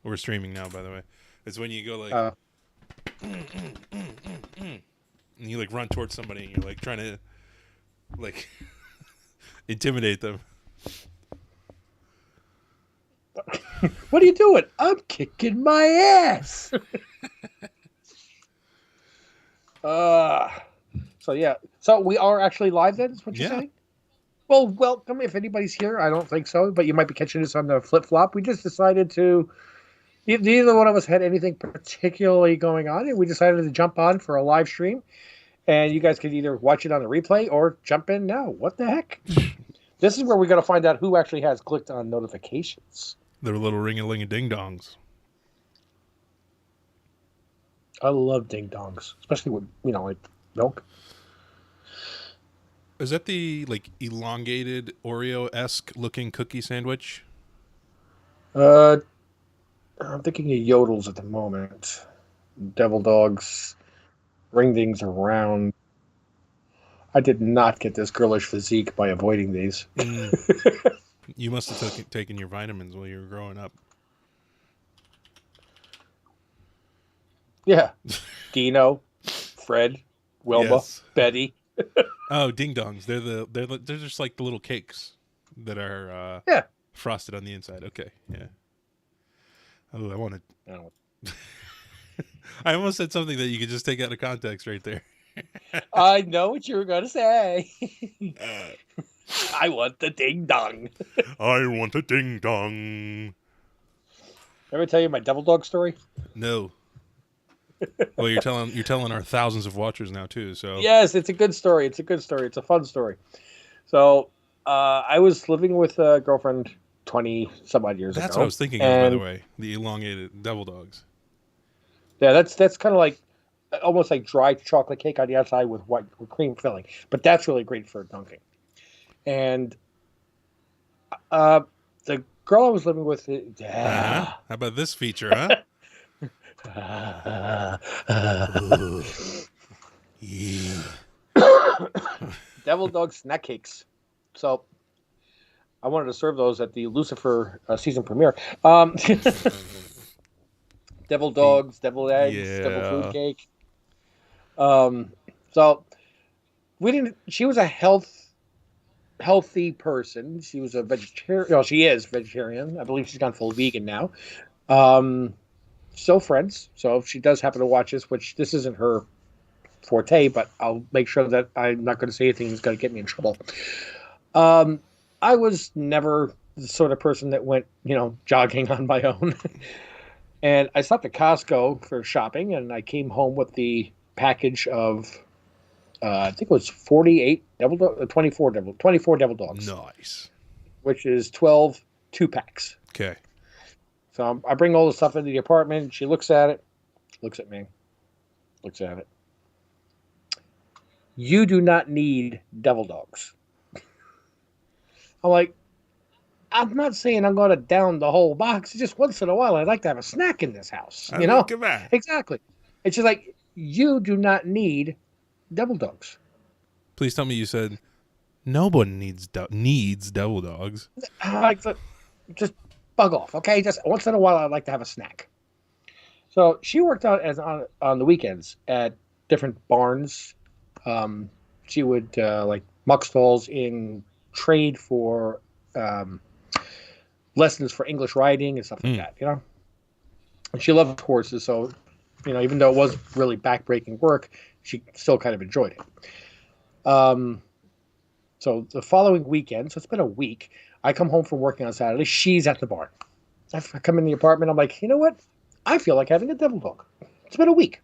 We're streaming now, by the way. It's when you go like, and you like run towards somebody and you're like trying to like intimidate them. What are you doing? I'm kicking my ass. So yeah. So we are actually live then, is what you're saying? Well, welcome. If anybody's here, I don't think so, but you might be catching this on the flip-flop. We just decided to... Neither one of us had anything particularly going on, and we decided to jump on for a live stream. And you guys could either watch it on the replay or jump in now. What the heck? This is where we're going to find out who actually has clicked on notifications. They're little ring-a-ling-a-ding-dongs. I love ding-dongs, especially with, like milk. Is that the like elongated Oreo-esque looking cookie sandwich? I'm thinking of Yodels at the moment. Devil dogs, ring-dings are round. I did not get this girlish physique by avoiding these. You must have taken your vitamins while you were growing up. Yeah. Dino, Fred, Wilma, yes. Betty. Oh, ding dongs. They're just like the little cakes that are frosted on the inside. Okay, yeah. Oh, I wanted. I almost said something that you could just take out of context right there. I know what you were going to say. I want the ding dong. I want a ding dong. Ever tell you my devil dog story? No. Well, you're telling our thousands of watchers now too. So yes, it's a good story. It's a fun story. So I was living with a girlfriend 20 some odd years ago. That's what I was thinking of, by the way. The elongated devil dogs. Yeah, that's kind of like almost like dry chocolate cake on the outside with cream filling. But that's really great for dunking. And the girl I was living with, How about this feature, huh? Yeah. Devil dog snack cakes. So I wanted to serve those at the Lucifer season premiere. Devil dogs, devil eggs, devil food cake. So we didn't. She was a healthy person. She was a vegetarian. No, she is vegetarian. I believe she's gone full vegan now. Still friends. So if she does happen to watch this, which this isn't her forte, but I'll make sure that I'm not going to say anything that's going to get me in trouble. I was never the sort of person that went, jogging on my own. And I stopped at Costco for shopping, and I came home with the package of, I think it was 24 devil dogs. Nice. Which is 12 2-packs. Okay. So I bring all the stuff into the apartment. She looks at it, looks at me, looks at it. You do not need devil dogs. I'm like, I'm not saying I'm going to down the whole box. Just once in a while, I'd like to have a snack in this house. Come on. Exactly. It's just like, you do not need devil dogs. Please tell me you said no one needs devil dogs. Just bug off, okay? Just once in a while, I'd like to have a snack. So she worked out on the weekends at different barns. She would like muck stalls in trade for lessons for English writing and stuff like that, And she loved horses, so even though it was really backbreaking work, she still kind of enjoyed it. So the following weekend, so it's been a week, I come home from working on Saturday. She's at the barn. I come in the apartment. I'm like, you know what? I feel like having a devil dog. It's been a week.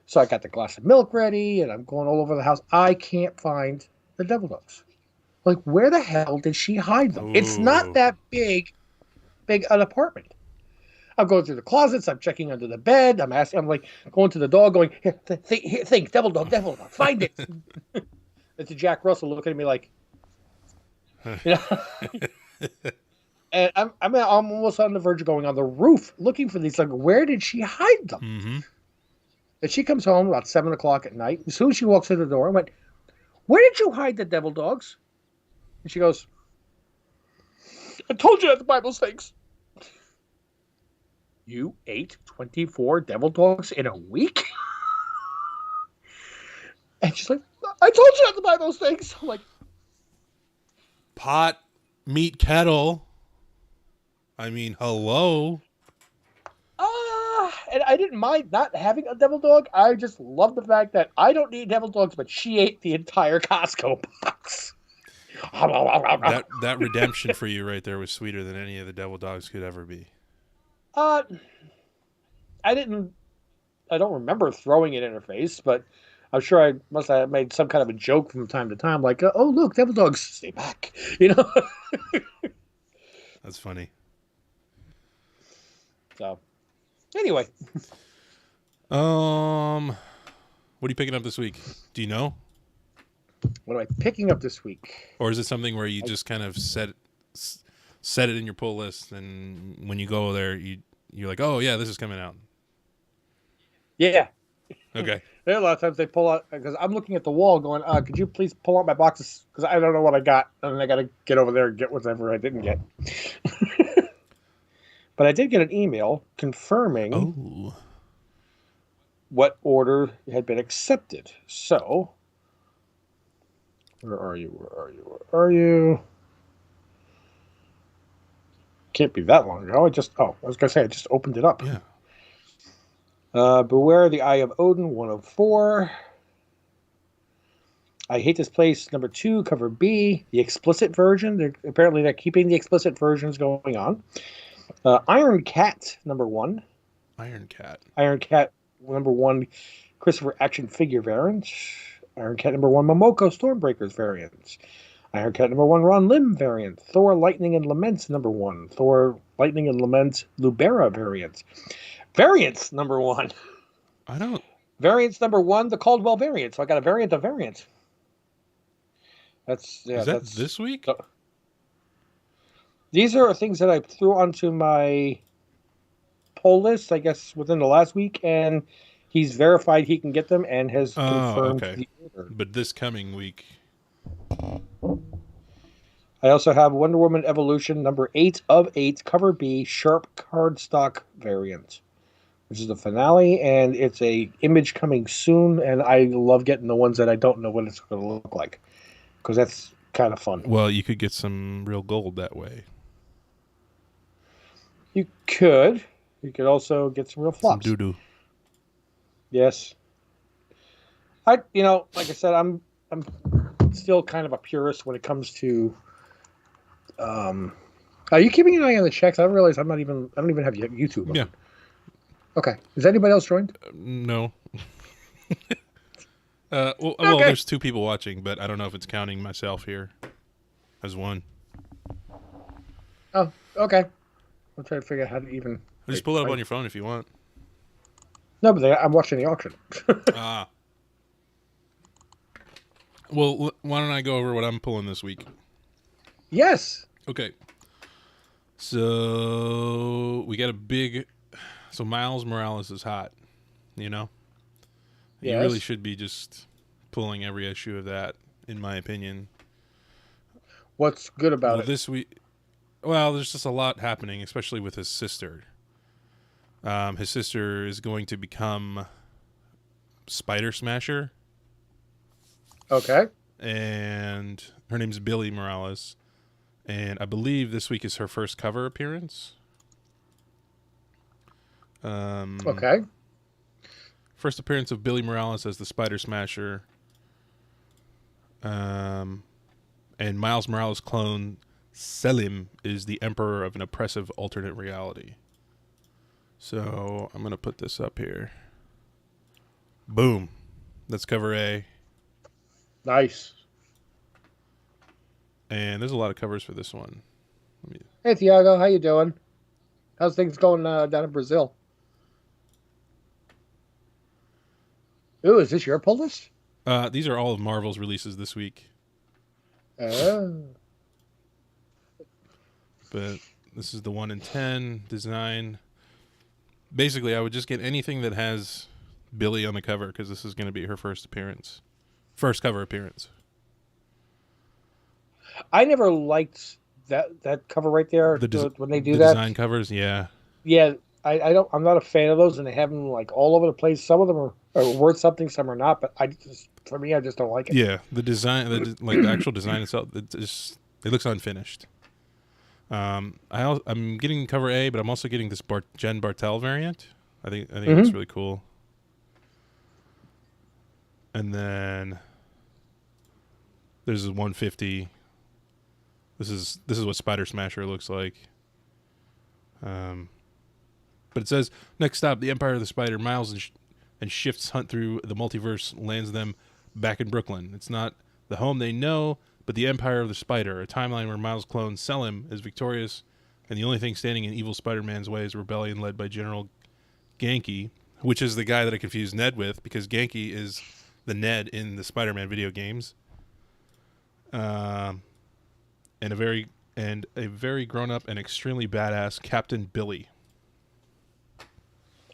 So I got the glass of milk ready, and I'm going all over the house. I can't find the devil dogs. Like, where the hell did she hide them? Ooh. It's not that big an apartment. I'm going through the closets. I'm checking under the bed. I'm like going to the dog, going, here, think, devil dog, find it. It's a Jack Russell looking at me like, And I'm almost on the verge of going on the roof looking for these. Like, where did she hide them? Mm-hmm. And she comes home about 7:00 at night. As soon as she walks in the door, I went, "Where did you hide the devil dogs?" And she goes, "I told you that the Bible stinks." you ate 24 devil dogs in a week? And she's like, I told you not to buy those things. I'm like, pot, meat, kettle. I mean, hello. And I didn't mind not having a devil dog. I just love the fact that I don't need devil dogs, but she ate the entire Costco box. That redemption for you right there was sweeter than any of the devil dogs could ever be. I don't remember throwing it in her face, but I'm sure I must have made some kind of a joke from time to time, like, oh, look, devil dogs, stay back. That's funny. So, anyway. What are you picking up this week? Do you know? What am I picking up this week? Or is it something where you just kind of set it in your pull list, and when you go there, you're like, oh, yeah, this is coming out? Yeah. Okay. There are a lot of times they pull out, because I'm looking at the wall going, could you please pull out my boxes? Because I don't know what I got, and I got to get over there and get whatever I didn't get. But I did get an email confirming what order had been accepted. So, where are you? Can't be that long ago. I was going to say, I just opened it up. Yeah. Beware the Eye of Odin, 104. I Hate This Place, number 2, cover B, the explicit version. Apparently they're keeping the explicit versions going on. Iron Cat, number 1. Iron Cat, number 1, Christopher action figure variant. Iron Cat, number 1, Momoko Stormbreakers variant. Iron Cat, number 1, Ron Lim variant. Thor Lightning and Laments, number 1. Thor Lightning and Laments Lubera variant. Variants, number 1. Variants, number 1, the Caldwell variant. So I got a variant of variant. Is that this week? These are things that I threw onto my poll list, I guess, within the last week, and he's verified he can get them and has confirmed the order. But this coming week. I also have Wonder Woman Evolution number 8 of 8, cover B, sharp cardstock variant, which is the finale, and it's a image coming soon, and I love getting the ones that I don't know what it's going to look like, because that's kind of fun. Well, you could get some real gold that way. You could. You could also get some real flops. Some doo-doo. Yes. Like I said, I'm still kind of a purist when it comes to. Are you keeping an eye on the checks? I realize I don't even have YouTube on. Yeah. Okay. Is anybody else joined? No. Well, there's 2 people watching, but I don't know if it's counting myself here as one. Oh, okay. I'm trying to figure out how to even. Just pull it up on your phone if you want. No, but I'm watching the auction. Well, why don't I go over what I'm pulling this week? Yes. Okay. So we got So Miles Morales is hot, Yes. You really should be just pulling every issue of that, in my opinion. What's good about it? This week, there's just a lot happening, especially with his sister. His sister is going to become Spider Smasher. Okay. And her name's Billy Morales. And I believe this week is her first cover appearance. Okay. First appearance of Billy Morales as the Spider Smasher. And Miles Morales' clone, Selim, is the Emperor of an oppressive alternate reality. So I'm going to put this up here. Boom. That's cover A. Nice. And there's a lot of covers for this one. Hey, Thiago. How you doing? How's things going down in Brazil? Ooh, is this your pull list? These are all of Marvel's releases this week. Oh. But this is the 1 in 10 design. Basically, I would just get anything that has Billy on the cover, because this is going to be her first cover appearance. I never liked that cover right there. When they do the that design covers, yeah. Yeah, I'm not a fan of those, and they have them like all over the place. Some of them are worth something, some are not. But for me, I just don't like it. Yeah, the design, like the actual design itself, it looks unfinished. I'm getting cover A, but I'm also getting this Jen Bartel variant. I think it looks really cool. And then there's a 150. This is what Spider Smasher looks like. But it says next stop, the Empire of the Spider. Miles and Shift's hunt through the multiverse lands them back in Brooklyn. It's not the home they know, but the Empire of the Spider, a timeline where Miles' clones Selim is victorious, and the only thing standing in evil Spider-Man's way is rebellion led by General Genki, which is the guy that I confused Ned with, because Genki is the Ned in the Spider-Man video games. And a very grown-up and extremely badass Captain Billy.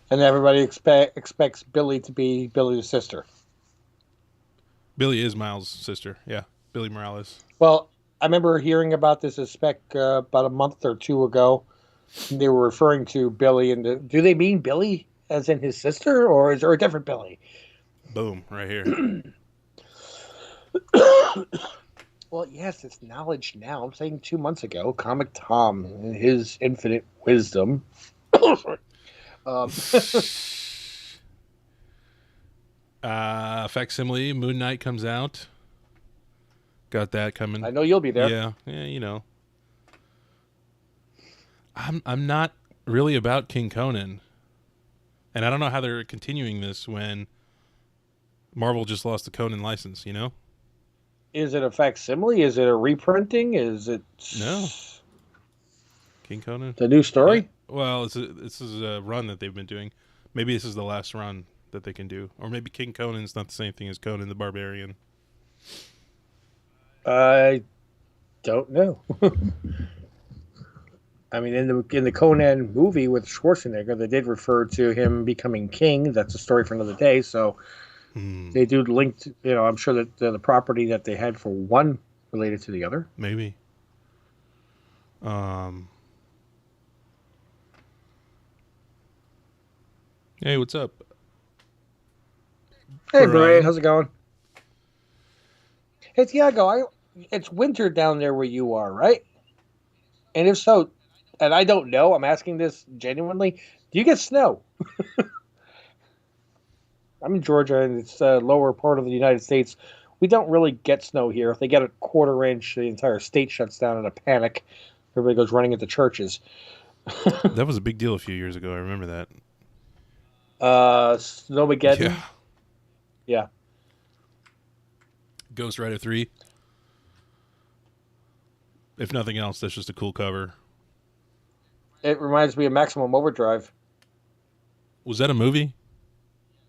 And everybody expects Billy to be Billy's sister. Billy is Miles' sister. Yeah, Billy Morales. Well, I remember hearing about this as spec about a month or two ago. They were referring to Billy, and do they mean Billy as in his sister, or is there a different Billy? Boom, right here. Well, yes, it's knowledge now. I'm saying 2 months ago, Comic Tom, in his infinite wisdom. Facsimile, Moon Knight comes out. Got that coming. I know you'll be there. Yeah, you know. I'm not really about King Conan. And I don't know how they're continuing this when Marvel just lost the Conan license, you know? Is it a facsimile? Is it a reprinting? Is it... No. King Conan? The new story? Yeah. Well, this is a run that they've been doing. Maybe this is the last run that they can do. Or maybe King Conan's not the same thing as Conan the Barbarian. I don't know. I mean, in the Conan movie with Schwarzenegger, they did refer to him becoming king. That's a story for another day. So they do link to, I'm sure that the property that they had for one related to the other. Maybe. Hey, what's up? Hey, Brian, how's it going? Hey, Tiago, it's winter down there where you are, right? And if so, and I don't know, I'm asking this genuinely, do you get snow? I'm in Georgia, and it's the lower part of the United States. We don't really get snow here. If they get a quarter inch, the entire state shuts down in a panic. Everybody goes running into churches. That was a big deal a few years ago. I remember that. Snowmageddon? Yeah. Ghost Rider 3. If nothing else, that's just a cool cover. It reminds me of Maximum Overdrive. Was that a movie?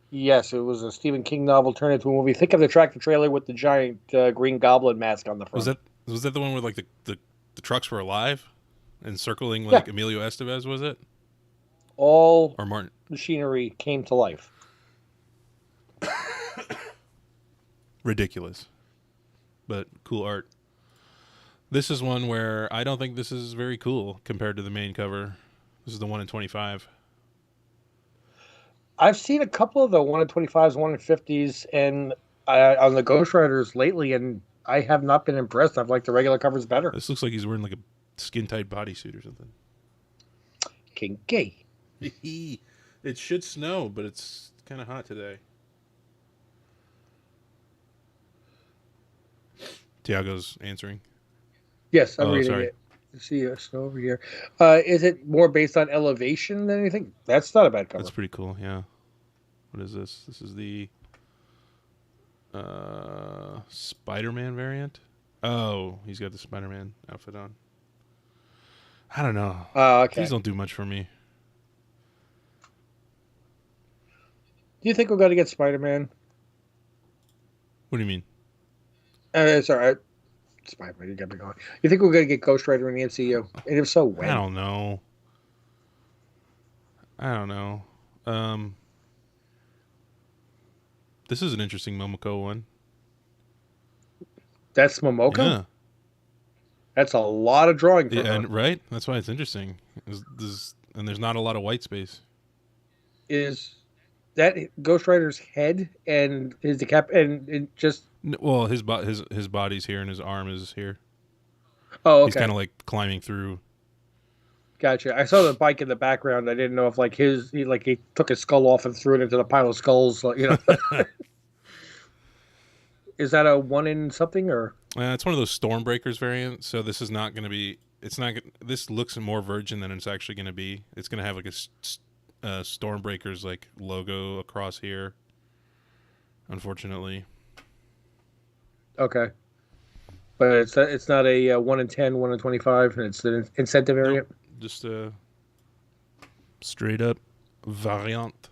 Yes, it was a Stephen King novel turned into a movie. Think of the tractor trailer with the giant green goblin mask on the front. Was that the one where like the trucks were alive and circling like Emilio Estevez? Was it? All or Martin machinery came to life. Ridiculous, but cool art. This is one where I don't think this is very cool compared to the main cover. This is the 1 in 25. I've seen a couple of the 1 in 25s, 1 in 50s, and on the Ghost Riders lately, and I have not been impressed. I've liked the regular covers better. This looks like he's wearing like a skin-tight bodysuit or something. Kinky. It should snow, but it's kind of hot today. Tiago's answering. Yes, I'm reading it. I see snow over here. Is it more based on elevation than anything? That's not a bad cover. That's pretty cool, yeah. What is this? This is the Spider-Man variant. Oh, he's got the Spider-Man outfit on. I don't know. Okay. These don't do much for me. Do you think we're going to get Spider-Man? What do you mean? Sorry. Spider-Man, you got me going. You think we're going to get Ghost Rider in the MCU? And if so, when? I don't know. This is an interesting Momoko one. That's Momoko? Yeah. That's a lot of drawing for her. And right? That's why it's interesting. and there's not a lot of white space. Is that Ghost Rider's head and his and just? Well, his body's here and his arm is here. Oh, okay. He's kind of like climbing through. Gotcha. I saw the bike in the background. I didn't know if like he took his skull off and threw it into the pile of skulls. Is that a 1 in something or? It's one of those Stormbreakers variants. So this is not going to be. It's not. This looks more virgin than it's actually going to be. It's going to have like a Stormbreakers like logo across here. Unfortunately. Okay. But it's not a 1 in 10, 1 in 25. It's an incentive variant. Nope. Just a straight up variant.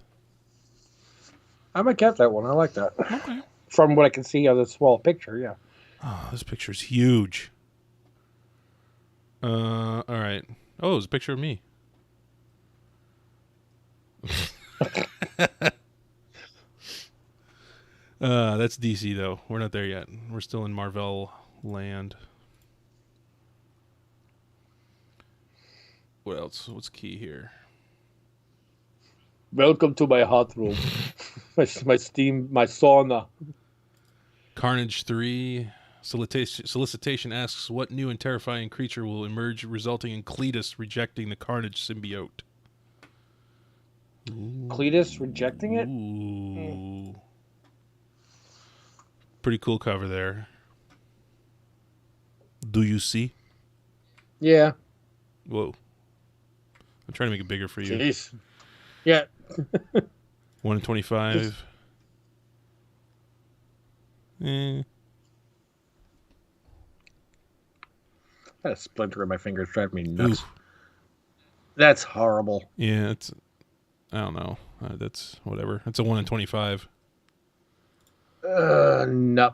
I might get that one. I like that. Okay. From what I can see of the small picture, yeah. Oh, this picture's huge. All right. Oh, it's a picture of me. That's DC though. We're not there yet. We're still in Marvel land. What else? What's key here? Welcome to my hot room. my sauna. Carnage 3. Solicitation asks, what new and terrifying creature will emerge, resulting in Cletus rejecting the Carnage symbiote? Ooh. Cletus rejecting it? Ooh. Pretty cool cover there. Do you see? Yeah. Whoa. I'm trying to make it bigger for you. Jeez. Yeah. 1 in 25. I had a splinter in my finger. It's driving me nuts. Ooh. That's horrible. Yeah, I don't know. That's whatever. It's a 1 in 25. No.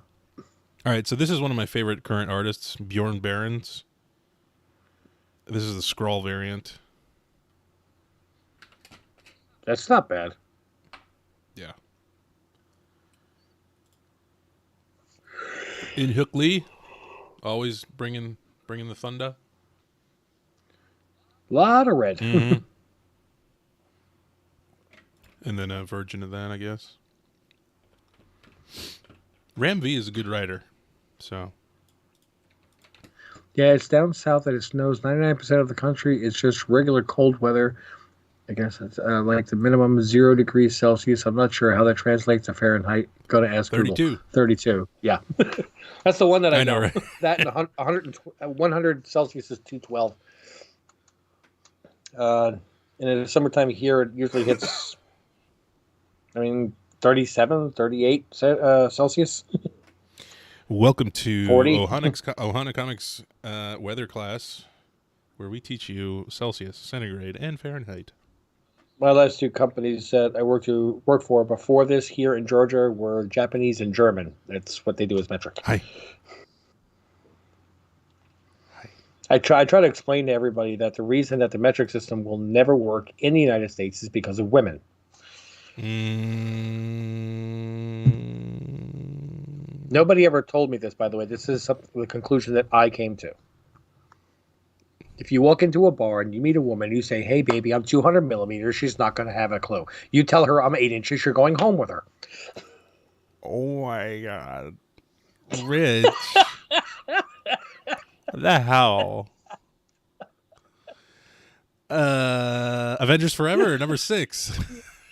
All right, so this is one of my favorite current artists, Bjorn Barrons. This is the Skrull variant. That's not bad. Yeah. In Hook Lee, always bringing the thunder. Lot of red. Mm-hmm. And then a version of that, I guess. Ram V is a good writer, so. Yeah, it's down south that it snows 99% of the country. It's just regular cold weather. I guess it's like the minimum 0 degrees Celsius. I'm not sure how that translates to Fahrenheit. Got to ask 32. Google. 32. Yeah. That's the one that I know. Right? That and 100 Celsius is 212. And in the summertime here, it usually hits, 37, 38 Celsius. Welcome to 40. Ohana Comics weather class, where we teach you Celsius, centigrade, and Fahrenheit. My last two companies that I worked for before this here in Georgia were Japanese and German. That's what they do as metric. Hi. I try to explain to everybody that the reason that the metric system will never work in the United States is because of women. Nobody ever told me this, by the way. This is the conclusion that I came to. If you walk into a bar and you meet a woman, you say, "Hey, baby, I'm 200 millimeters." She's not going to have a clue. You tell her I'm 8 inches. You're going home with her. Oh my God, Rich! What the hell? Avengers Forever, number 6.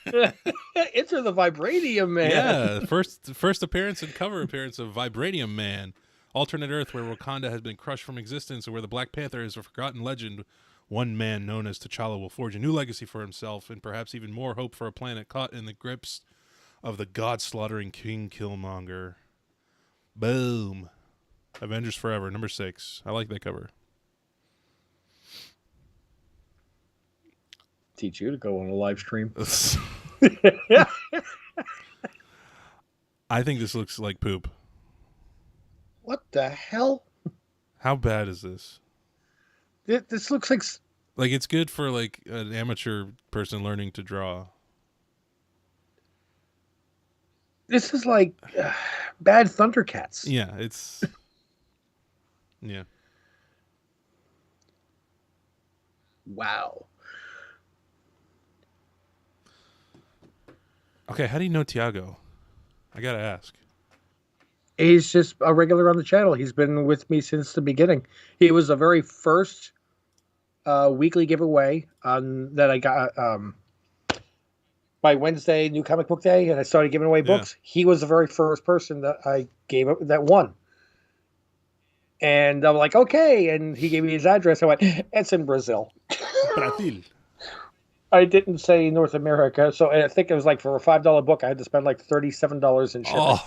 Enter the Vibranium Man. Yeah, first appearance and cover appearance of Vibranium Man. Alternate Earth where Wakanda has been crushed from existence and where the Black Panther is a forgotten legend. One man known as T'Challa will forge a new legacy for himself and perhaps even more hope for a planet caught in the grips of the god-slaughtering King Killmonger. Boom. Avengers Forever, number 6. I like that cover. Teach you to go on a live stream. I think this looks like poop. What the hell? How bad is this? This looks like it's good for like an amateur person learning to draw. This is like bad Thundercats. Yeah, it's yeah. Wow. Okay, how do you know Tiago? I gotta ask. He's just a regular on the channel. He's been with me since the beginning. He was the very first weekly giveaway that I got by Wednesday, New Comic Book Day, and I started giving away Yeah. books. He was the very first person that I gave that won. And I'm like, okay. And he gave me his address. I went, it's in Brazil. Brazil. I didn't say North America, so I think it was like for a $5 book, I had to spend like $37 in shipping. Oh.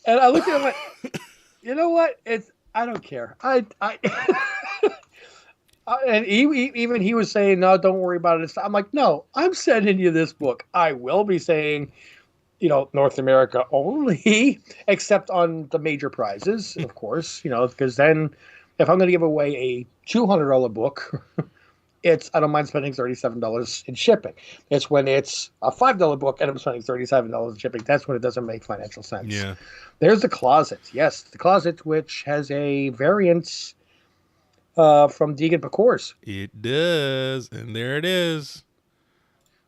And I looked at him like, you know what? I don't care. And even he was saying, no, don't worry about it. I'm like, no, I'm sending you this book. I will be saying, North America only, except on the major prizes, of course, because then if I'm going to give away a $200 book, I don't mind spending $37 in shipping. It's when it's a $5 book and I'm spending $37 in shipping. That's when it doesn't make financial sense. Yeah. There's the Closet. Yes, the Closet, which has a variant from Deegan Pecors. It does, and there it is.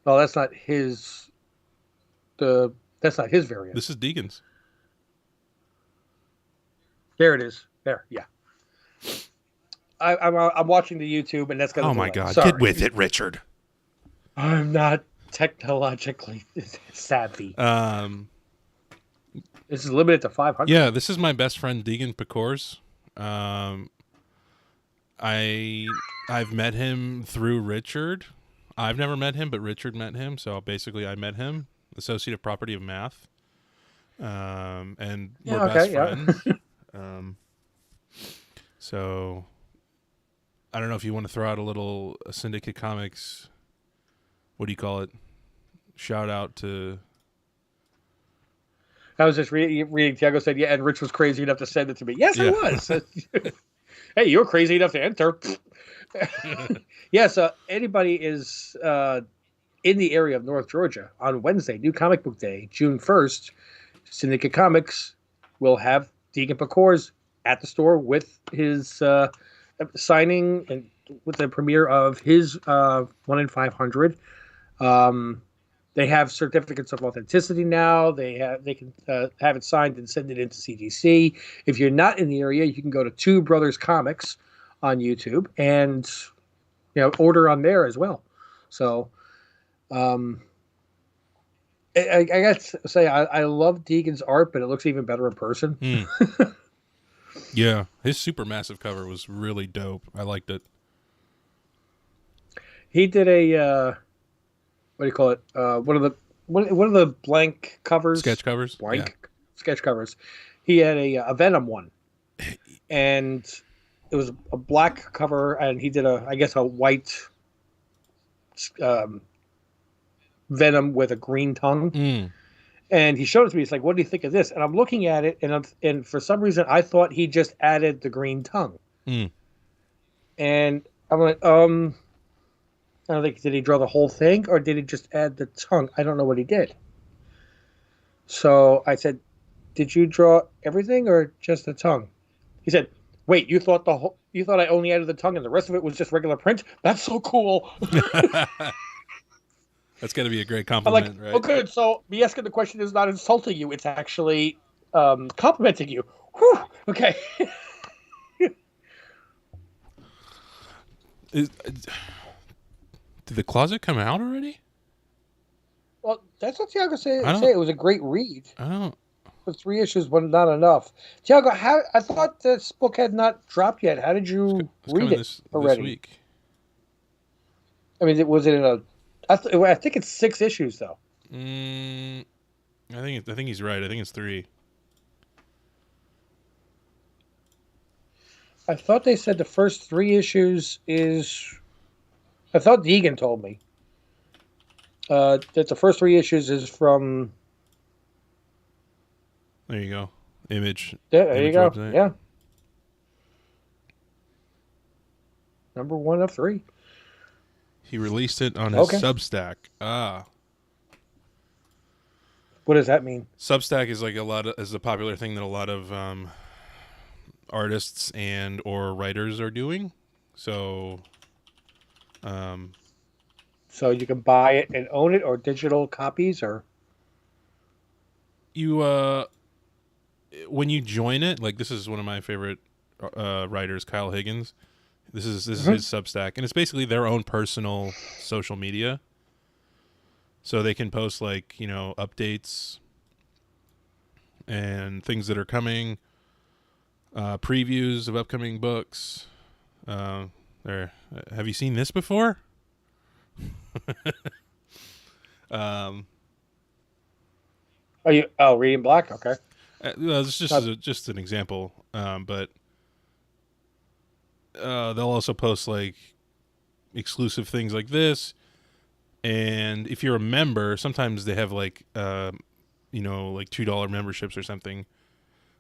Well, that's not his. That's not his variant. This is Deegan's. There it is. There, yeah. I'm watching the YouTube, and that's gonna. Oh my God! Sorry. Get with it, Richard. I'm not technologically savvy. This is limited to 500. Yeah, this is my best friend Deegan Pecors. I've met him through Richard. I've never met him, but Richard met him. So basically, I met him, associative property of math, and we're best friends. So I don't know if you want to throw out a Syndicate Comics. What do you call it? Shout out to. I was just reading. Tiago said, "Yeah," and Rich was crazy enough to send it to me. Yes, I was. Hey, you're crazy enough to enter. Yes, anybody is in the area of North Georgia on Wednesday, New Comic Book Day, June 1st, Syndicate Comics will have Deegan Pecors at the store with his signing and with the premiere of his 1 in 500. They have certificates of authenticity now. They can have it signed and send it into CGC. If you're not in the area, you can go to Two Brothers Comics on YouTube and order on there as well. So I got to say I love Deegan's art, but it looks even better in person. Yeah, his supermassive cover was really dope. I liked it. He did a what do you call it? One of the blank covers? Sketch covers? Sketch covers. He had a Venom one. And it was a black cover, and he did a white Venom with a green tongue. And he showed it to me. He's like, what do you think of this? And I'm looking at it, and for some reason, I thought he just added the green tongue. And I'm like, I don't think, did he draw the whole thing, or did he just add the tongue? I don't know what he did. So I said, did you draw everything or just the tongue? He said, wait, you thought I only added the tongue and the rest of it was just regular print? That's so cool. That's got to be a great compliment, I'm like, right? Oh, good. So me asking the question is not insulting you. It's actually complimenting you. Whew. Okay. Did the Closet come out already? Well, that's what Tiago said. It was a great read. I don't. But 3 issues was not enough. Tiago, I thought this book had not dropped yet. How did you read it already? This week. I mean, was it in a? I think it's 6 issues though. I think he's right. I think it's 3. I thought they said the first 3 issues is. I thought Deegan told me that the first 3 issues is from. There you go. Image. Yeah, there you go. Website. Yeah. Number 1 of 3. He released it on his Substack. What does that mean? Substack is like is a popular thing that a lot of artists and or writers are doing. So, So you can buy it and own it, or digital copies, or You when you join it, like this is one of my favorite writers, Kyle Higgins. This is his Substack, and it's basically their own personal social media. So they can post like updates and things that are coming, previews of upcoming books. There, have you seen this before? are you? Oh, Reading Black. Okay. Well, this is just an example, but they'll also post like exclusive things like this. And if you're a member, sometimes they have like like $2 memberships or something.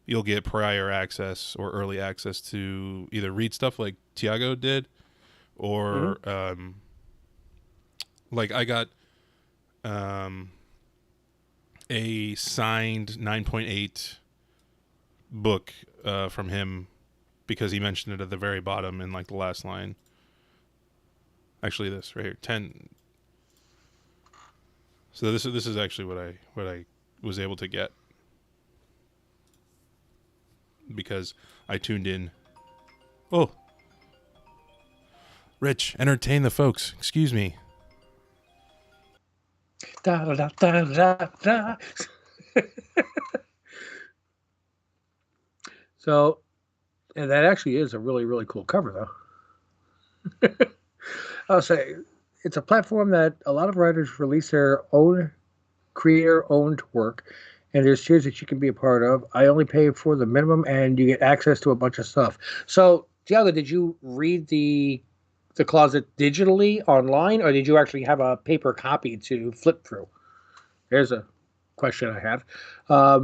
You'll get prior access or early access to either read stuff like Tiago did, or like I got a signed 9.8 book from him because he mentioned it at the very bottom in like the last line. Actually, this right here, 10. So this is actually what I was able to get because I tuned in. Oh, Rich, entertain the folks. Excuse me. Da, da, da, da, da. So, and that actually is a really, really cool cover, though. I'll say it's a platform that a lot of writers release their own creator-owned work, and there's tiers that you can be a part of. I only pay for the minimum, and you get access to a bunch of stuff. So, Tiago, did you read the closet digitally online, or did you actually have a paper copy to flip through? There's a question I have. I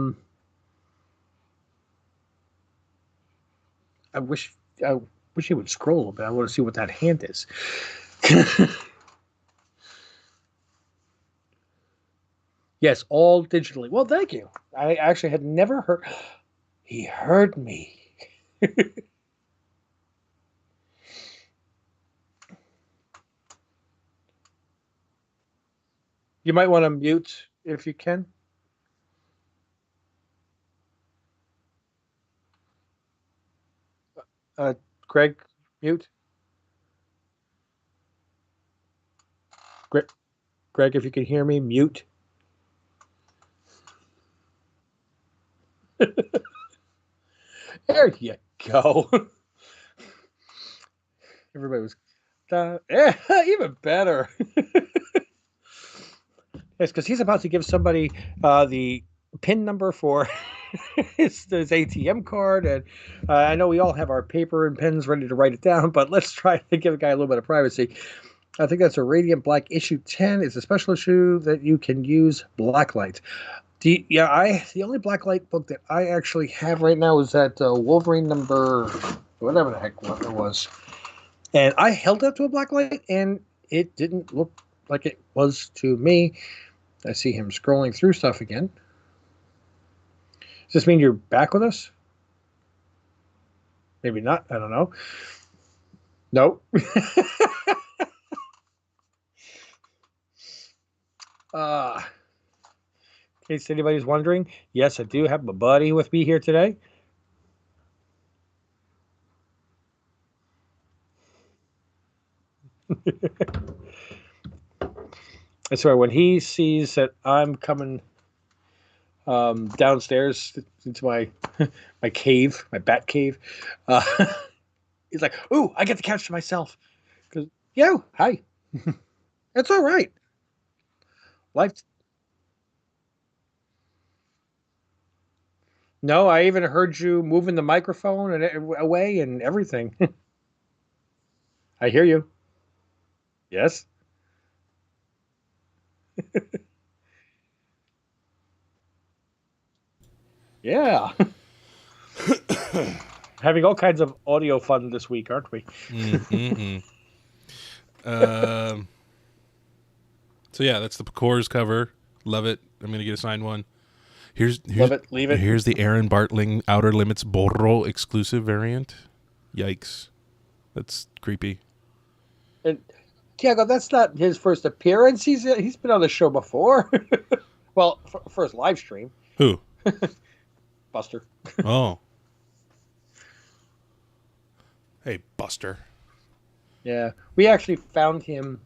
wish he would scroll, but I want to see what that hand is. Yes, all digitally. Well, thank you. I actually had never heard. He heard me. You might want to mute if you can. Greg, mute. Greg, if you can hear me, mute. There you go. Everybody was, even better. Yes, because he's about to give somebody the PIN number for his ATM card, and I know we all have our paper and pens ready to write it down, but let's try to give a guy a little bit of privacy. I think that's a Radiant Black issue 10. It's a special issue that you can use blacklight. The only blacklight book that I actually have right now is that Wolverine number whatever the heck it was, and I held up to a blacklight, and it didn't look like it was to me. I see him scrolling through stuff again. Does this mean you're back with us? Maybe not. I don't know. Nope. In case anybody's wondering, yes, I do have my buddy with me here today. That's right. When he sees that I'm coming downstairs into my my cave, my bat cave, he's like, "Ooh, I get the couch to myself." Because, hi, it's all right. Life. No, I even heard you moving the microphone and away and everything. I hear you. Yes. Yeah. Having all kinds of audio fun this week, aren't we? So yeah, that's the Pecors cover. Love it. I'm gonna get a signed one. Here's Love it. Leave it. Here's the Aaron Bartling Outer Limits Borro exclusive variant. Yikes, that's creepy. And Yeah, I go, that's not his first appearance. He's been on the show before. Well, first live stream. Who? Buster. Oh. Hey, Buster. Yeah, we actually found him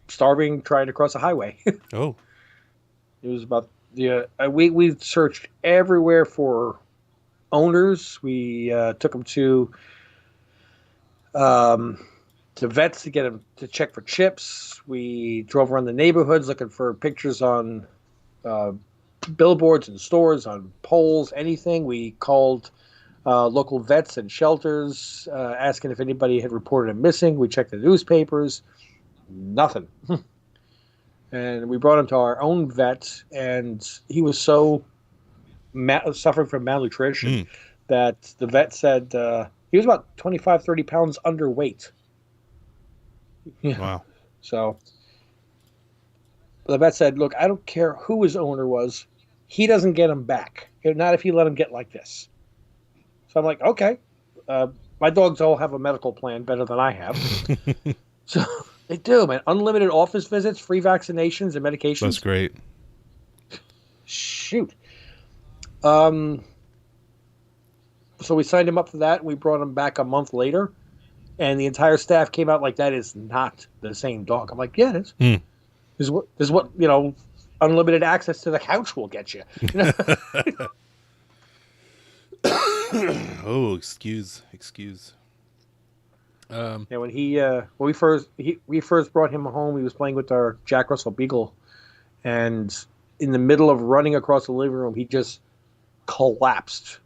starving, trying to cross a highway. Oh. It was about we searched everywhere for owners. We took him to vets to get him to check for chips. We drove around the neighborhoods looking for pictures on billboards and stores, on poles, anything. We called local vets and shelters asking if anybody had reported him missing. We checked the newspapers. Nothing. And we brought him to our own vet, and he was so suffering from malnutrition that the vet said he was about 25, 30 pounds underweight. Yeah. Wow. So the vet said, look, I don't care who his owner was. He doesn't get him back. Not if you let him get like this. So I'm like, okay. My dogs all have a medical plan better than I have. So they do, man. Unlimited office visits, free vaccinations, and medications. That's great. Shoot. So we signed him up for that, and we brought him back a month later. And the entire staff came out like, that is not the same dog. I'm like, yeah, it is. This is what, unlimited access to the couch will get you. Oh, excuse. Yeah, when we first brought him home, he was playing with our Jack Russell Beagle, and in the middle of running across the living room, he just collapsed,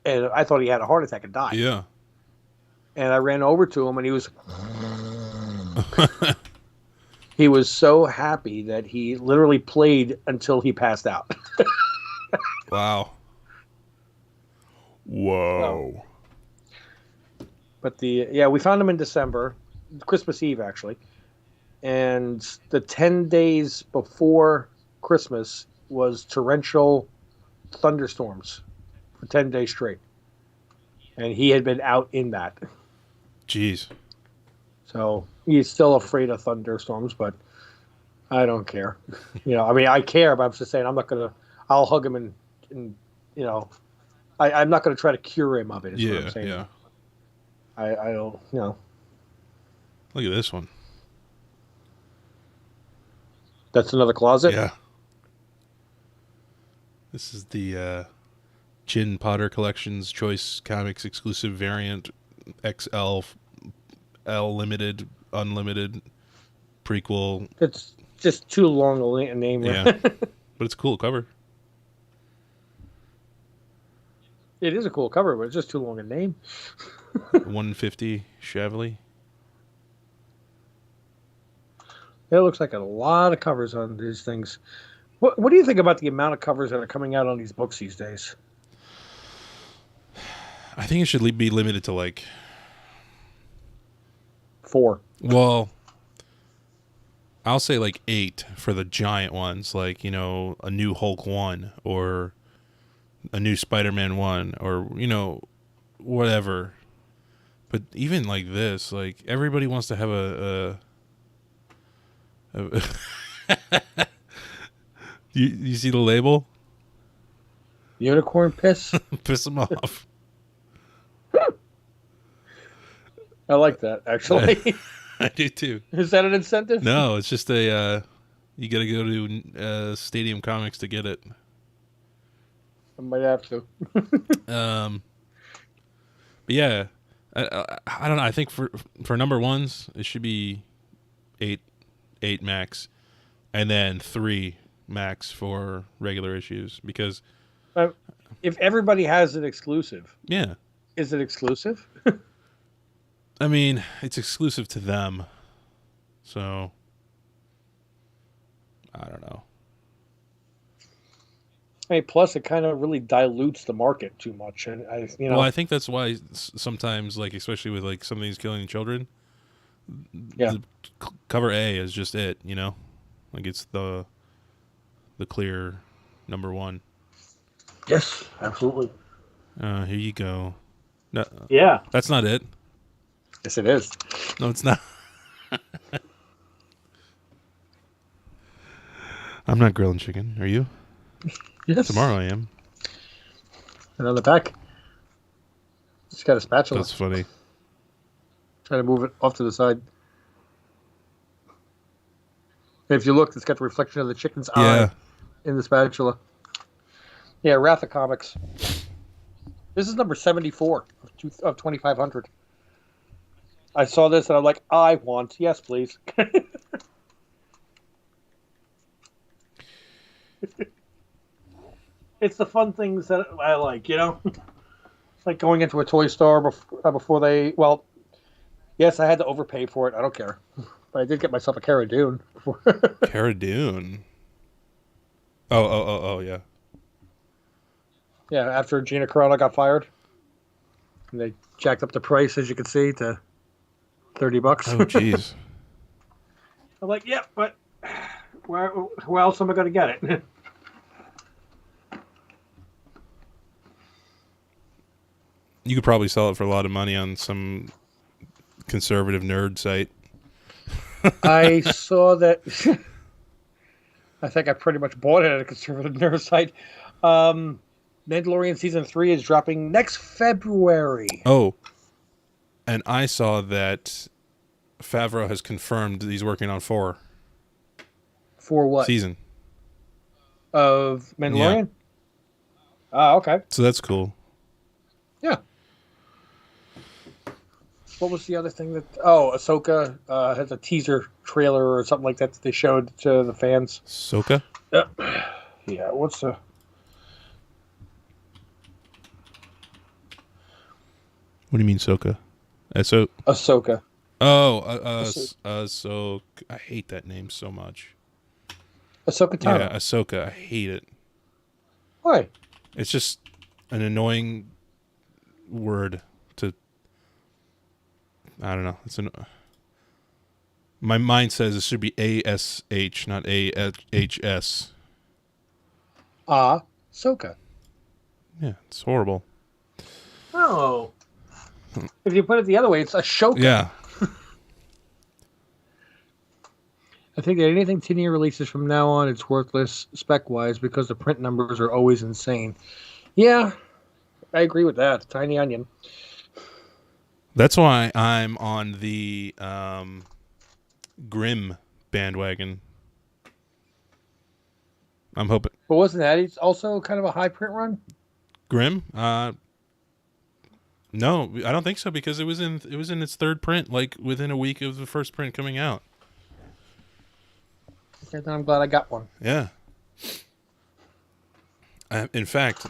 and I thought he had a heart attack and died. Yeah. And I ran over to him, and he was so happy that he literally played until he passed out. Wow. Whoa. But we found him in December, Christmas Eve actually, and the 10 days before Christmas was torrential thunderstorms for 10 days straight, and he had been out in that. Jeez. So he's still afraid of thunderstorms, but I don't care. I care, but I'm just saying I'll hug him and I'm not going to try to cure him of it. Is what I'm saying. Yeah. I don't, Look at this one. That's another closet? Yeah. This is the Chin Potter Collection's Choice Comics exclusive variant XL L limited unlimited prequel. It's just too long a name. Yeah. But it's a cool cover. It is a cool cover, but it's just too long a name. 150 Chevrolet. It looks like a lot of covers on these things. What do you think about the amount of covers that are coming out on these books these days? I think it should be limited to like 4. Well, I'll say like 8 for the giant ones, like, a new Hulk 1 or a new Spider-Man 1 or, whatever. But even like this, like everybody wants to have a you see the label? Unicorn piss? Piss them off. I like that, actually. I do too. Is that an incentive? No, it's just you got to go to Stadium Comics to get it. I might have to. But yeah, I don't know. I think for number ones, it should be 8 max, and then 3 max for regular issues. Because if everybody has an exclusive, yeah, is it exclusive? I mean, it's exclusive to them, so I don't know. Plus, it kind of really dilutes the market too much, and Well, I think that's why sometimes, like especially with like Something's Killing Children, the cover A is just it, like it's the clear number 1. Yes, absolutely. Here you go. No, yeah, that's not it. Yes, it is. No, it's not. I'm not grilling chicken. Are you? Yes. Tomorrow I am. Another pack. Just got a spatula. That's funny. Try to move it off to the side. And if you look, it's got the reflection of the chicken's eye in the spatula. Yeah, Wrath of Comics. This is number 74 of 2,500. I saw this and I'm like, I want. Yes, please. It's the fun things that I like, you know? It's like going into a toy store before they... Well, yes, I had to overpay for it. I don't care. But I did get myself a Cara Dune. Cara Dune? Oh, yeah. Yeah, after Gina Carano got fired. And they jacked up the price, as you can see, to $30. Oh, jeez. I'm like, yeah, but where else am I going to get it? You could probably sell it for a lot of money on some conservative nerd site. I saw that. I think I pretty much bought it at a conservative nerd site. Mandalorian Season 3 is dropping next February. Oh, and I saw that Favreau has confirmed that he's working on 4. For what? Season. Of Mandalorian? Yeah. Okay. So that's cool. Yeah. What was the other thing that... Oh, Ahsoka has a teaser trailer or something like that they showed to the fans. Ahsoka? Yeah, what's the... What do you mean, Ahsoka? Ahsoka. Oh, Ahsoka. I hate that name so much. Ahsoka Tano. Yeah, Ahsoka. I hate it. Why? It's just an annoying word to... I don't know. My mind says it should be A-S-H, not A-H-S. Ahsoka. Yeah, it's horrible. Oh. If you put it the other way, it's Ashoka. Yeah. I think that anything Tinian releases from now on, it's worthless spec-wise because the print numbers are always insane. Yeah, I agree with that. Tiny Onion. That's why I'm on the Grimm bandwagon. I'm hoping. But wasn't that also kind of a high print run? Grimm? No, I don't think so because it was in its third print, like within a week of the first print coming out. Okay, then I'm glad I got one. Yeah. In fact,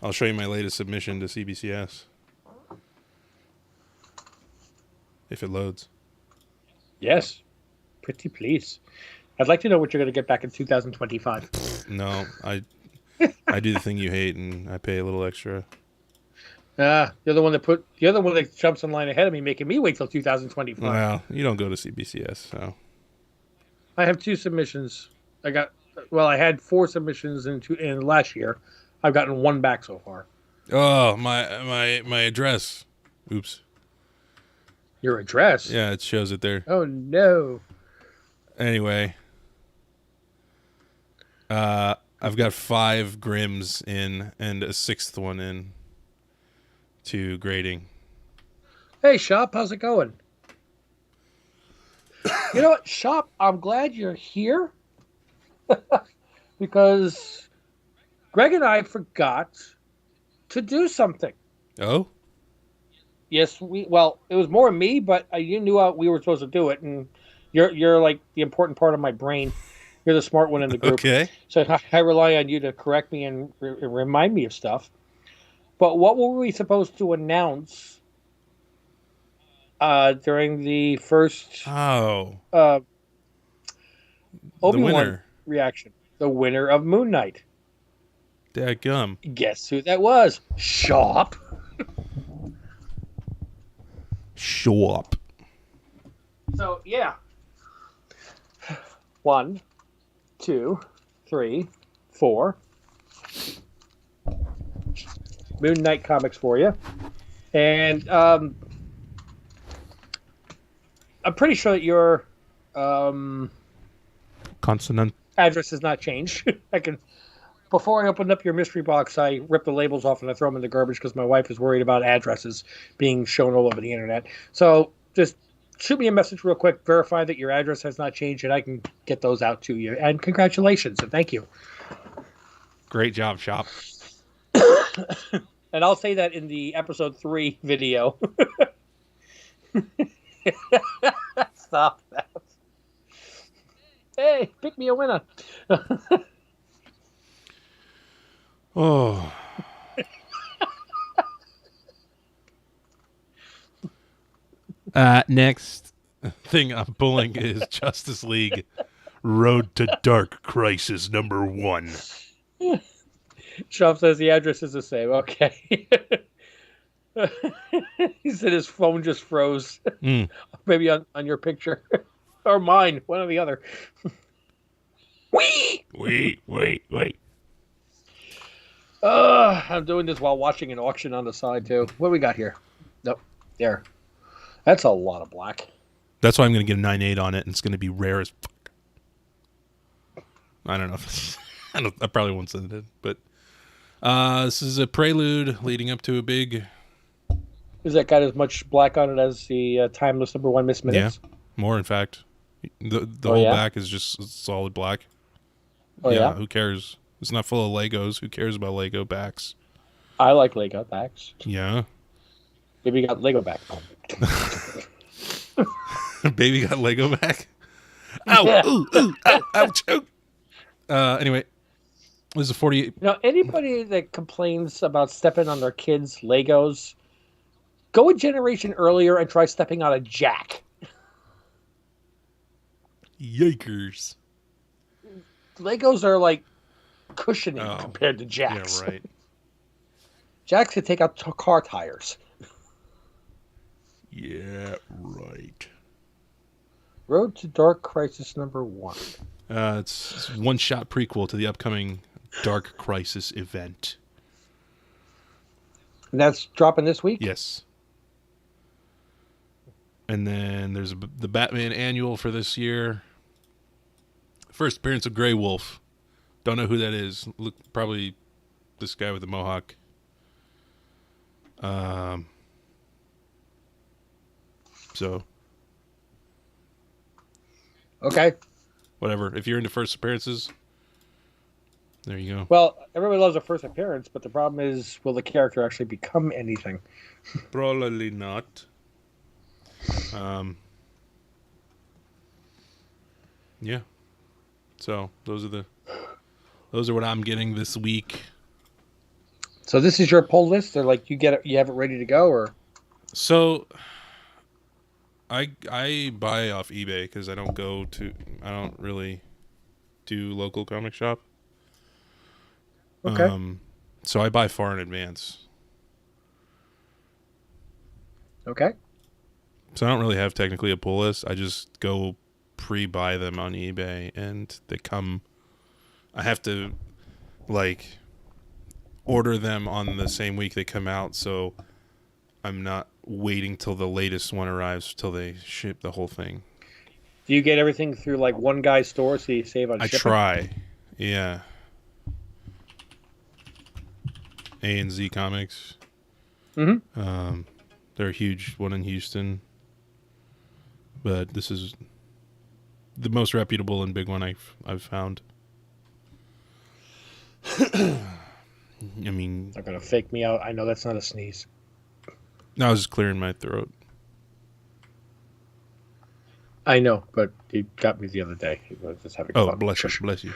I'll show you my latest submission to CBCS. If it loads. Yes. Pretty please. I'd like to know what you're going to get back in 2025. No, I do the thing you hate and I pay a little extra. You're the one that jumps in line ahead of me, making me wait till 2025. Well, you don't go to CBCS, so. I have 2 submissions. I had 4 submissions in last year. I've gotten 1 back so far. Oh, my address. Oops. Your address? Yeah, it shows it there. Oh, no. Anyway. I've got 5 Grimms in and a 6th one in to grading. Hey, Shop, how's it going? You know what, Shop, I'm glad you're here because Greg and I forgot to do something. Oh? Yes, it was more me, but you knew we were supposed to do it, and you're like the important part of my brain. You're the smart one in the group. Okay. So I rely on you to correct me and remind me of stuff. But what were we supposed to announce during the first Obi-Wan reaction? The winner of Moon Knight. Dadgum. Guess who that was? Shop. Show up. So, yeah. 1, 2, 3, 4. Moon Knight comics for you. And I'm pretty sure that your um, Consonant. address has not changed. I can. Before I opened up your mystery box, I ripped the labels off and I throw them in the garbage because my wife is worried about addresses being shown all over the internet. So just shoot me a message real quick, verify that your address has not changed, and I can get those out to you. And congratulations and thank you. Great job, Shop. And I'll say that in the episode 3 video. Stop that. Hey, pick me a winner. Oh. Next thing I'm pulling is Justice League Road to Dark Crisis #1. Shop says the address is the same. Okay. He said his phone just froze. Maybe on your picture. Or mine. One or the other. Wait. I'm doing this while watching an auction on the side, too. What do we got here? Nope. There. That's a lot of black. That's why I'm going to get a 9.8 on it, and it's going to be rare as fuck. I don't know. I probably won't send it in, but this is a prelude leading up to a big... Is that got as much black on it as the Timeless #1 Miss Minutes? Yeah, more in fact. The whole back is just solid black. Oh, yeah? Who cares? It's not full of Legos. Who cares about Lego backs? I like Lego backs. Yeah. Baby got Lego back. Baby got Lego back? Ow! Yeah. Ooh! Ow! Ouch! Ow. Anyway, this is a 48... Now, anybody that complains about stepping on their kids' Legos, go a generation earlier and try stepping on a jack. Yikers. Legos are like cushioning compared to jacks. Yeah, right. Jacks can take out car tires. Yeah, right. Road to Dark Crisis #1. It's one-shot prequel to the upcoming Dark Crisis event. And that's dropping this week? Yes. And then there's the Batman annual for this year. First appearance of Grey Wolf. Don't know who that is. Look, probably this guy with the mohawk. So. Okay. Whatever. If you're into first appearances, there you go. Well, everybody loves a first appearance, but the problem is, will the character actually become anything? Probably not. Yeah. So those are what I'm getting this week. So this is your pull list, or like you have it ready to go, or? So I buy off eBay because I don't really do local comic shop. Okay. So I buy far in advance. Okay. So I don't really have technically a pull list. I just go pre-buy them on eBay, and they come. I have to order them on the same week they come out, so I'm not waiting till the latest one arrives till they ship the whole thing. Do you get everything through one guy's store so you save on shipping? I try. Yeah. A&Z Comics. Mm-hmm. They're a huge one in Houston. But this is the most reputable and big one I've found. I mean... They're going to fake me out. I know that's not a sneeze. No, I was just clearing my throat. I know, but he got me the other day. He was just having fun. Bless you. Bless you.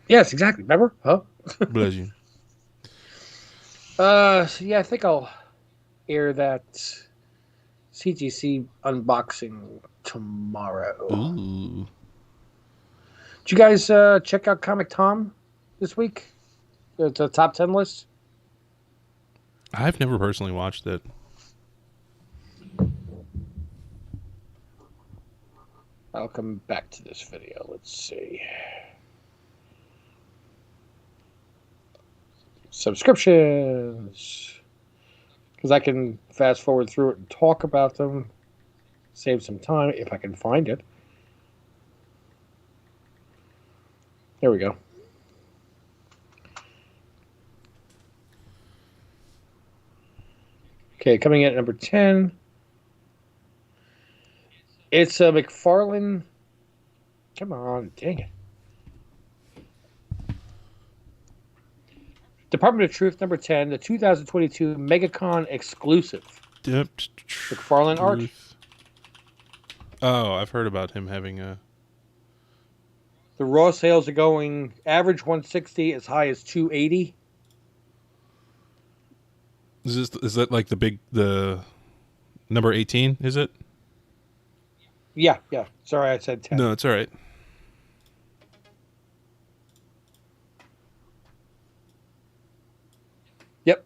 Yes, exactly. Remember? Huh? Bless you. So yeah, I think I'll air that CGC unboxing tomorrow. Ooh. Did you guys check out Comic Tom this week? It's a top 10 list. I've never personally watched it. I'll come back to this video. Let's see. Subscriptions. Because I can fast forward through it and talk about them. Save some time if I can find it. There we go. Okay, coming in at number 10. It's a McFarlane. Come on, dang it. Department of Truth number 10, the 2022 MegaCon exclusive. McFarlane art. Oh, I've heard about him having a... The raw sales are going average 160 as high as 280. Is that like the number 18, is it? Yeah. Sorry, I said 10. No, it's all right. Yep.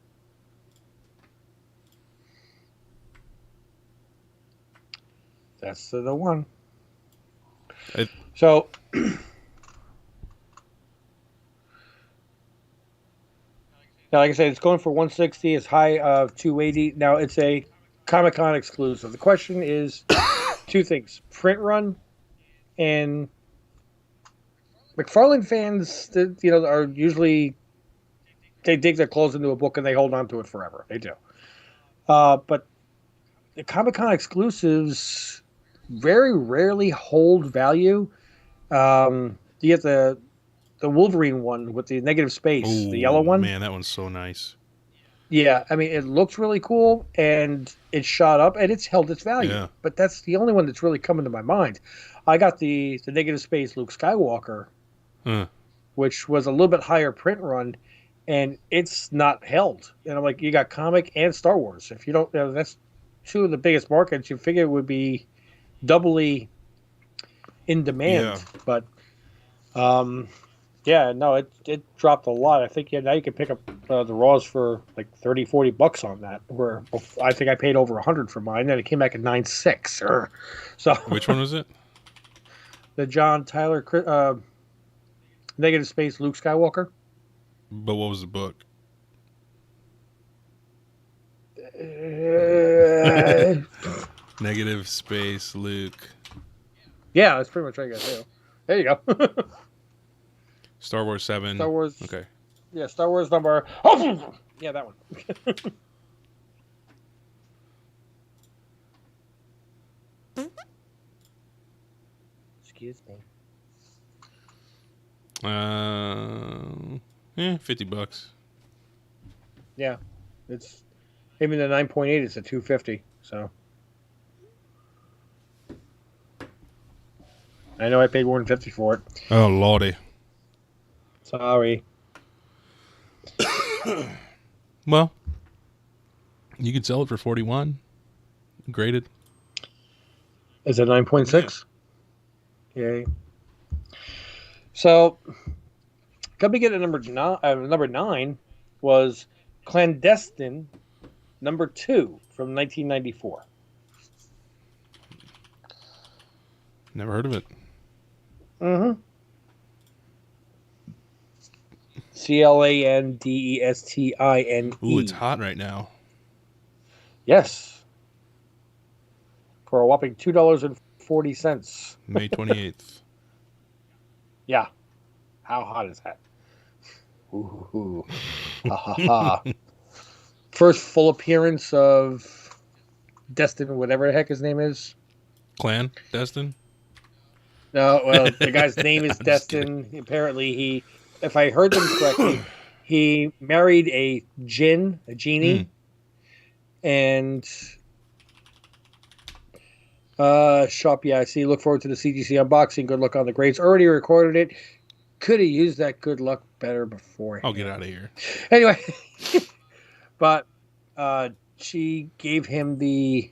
That's the one. So, now, like I said, it's going for 160, as high of 280. Now, it's a Comic-Con exclusive. The question is two things: print run, and McFarlane fans, are usually, they dig their clothes into a book and they hold on to it forever. They do. But the Comic-Con exclusives very rarely hold value. You get the Wolverine one with the negative space, the yellow one. Man, that one's so nice. Yeah, I mean, it looks really cool, and it's shot up, and it's held its value. Yeah. But that's the only one that's really coming to my mind. I got the negative space Luke Skywalker, which was a little bit higher print run, and it's not held. And I'm like, you got comic and Star Wars. If you don't, that's two of the biggest markets. You figure it would be doubly in demand. Yeah. But yeah, no, it dropped a lot. I think now you can pick up the raws for like $30-$40 on that, where I think I paid over $100 for mine. Then it came back at $96. So which one was it? The John Tyler negative space Luke Skywalker. But what was the book? Negative space Luke. Yeah, that's pretty much what I got to do. There you go. Star Wars 7. Star Wars. Okay. Yeah, Star Wars number. Oh, yeah, that one. Excuse me. $50. Yeah, it's even the 9.8 is a 250. So I know I paid $150 for it. Oh lordy. Sorry. Well, you could sell it for $41. Graded. Is it 9.6? Yeah. Yay. So, coming in at number 9 was Clandestine number 2 from 1994. Never heard of it. Mm-hmm. Clandestine. Ooh, it's hot right now. Yes. For a whopping $2.40. May 28th. Yeah. How hot is that? Ooh. Ha ha ha. First full appearance of Destin, whatever the heck his name is. Clan? Destin? No, well, the guy's name is Destin. Apparently, he, if I heard them correctly, he married a genie, and shop. Yeah, I see. Look forward to the CGC unboxing. Good luck on the grades. Already recorded it. Could have used that good luck better before. I'll get out of here. Anyway, but she gave him the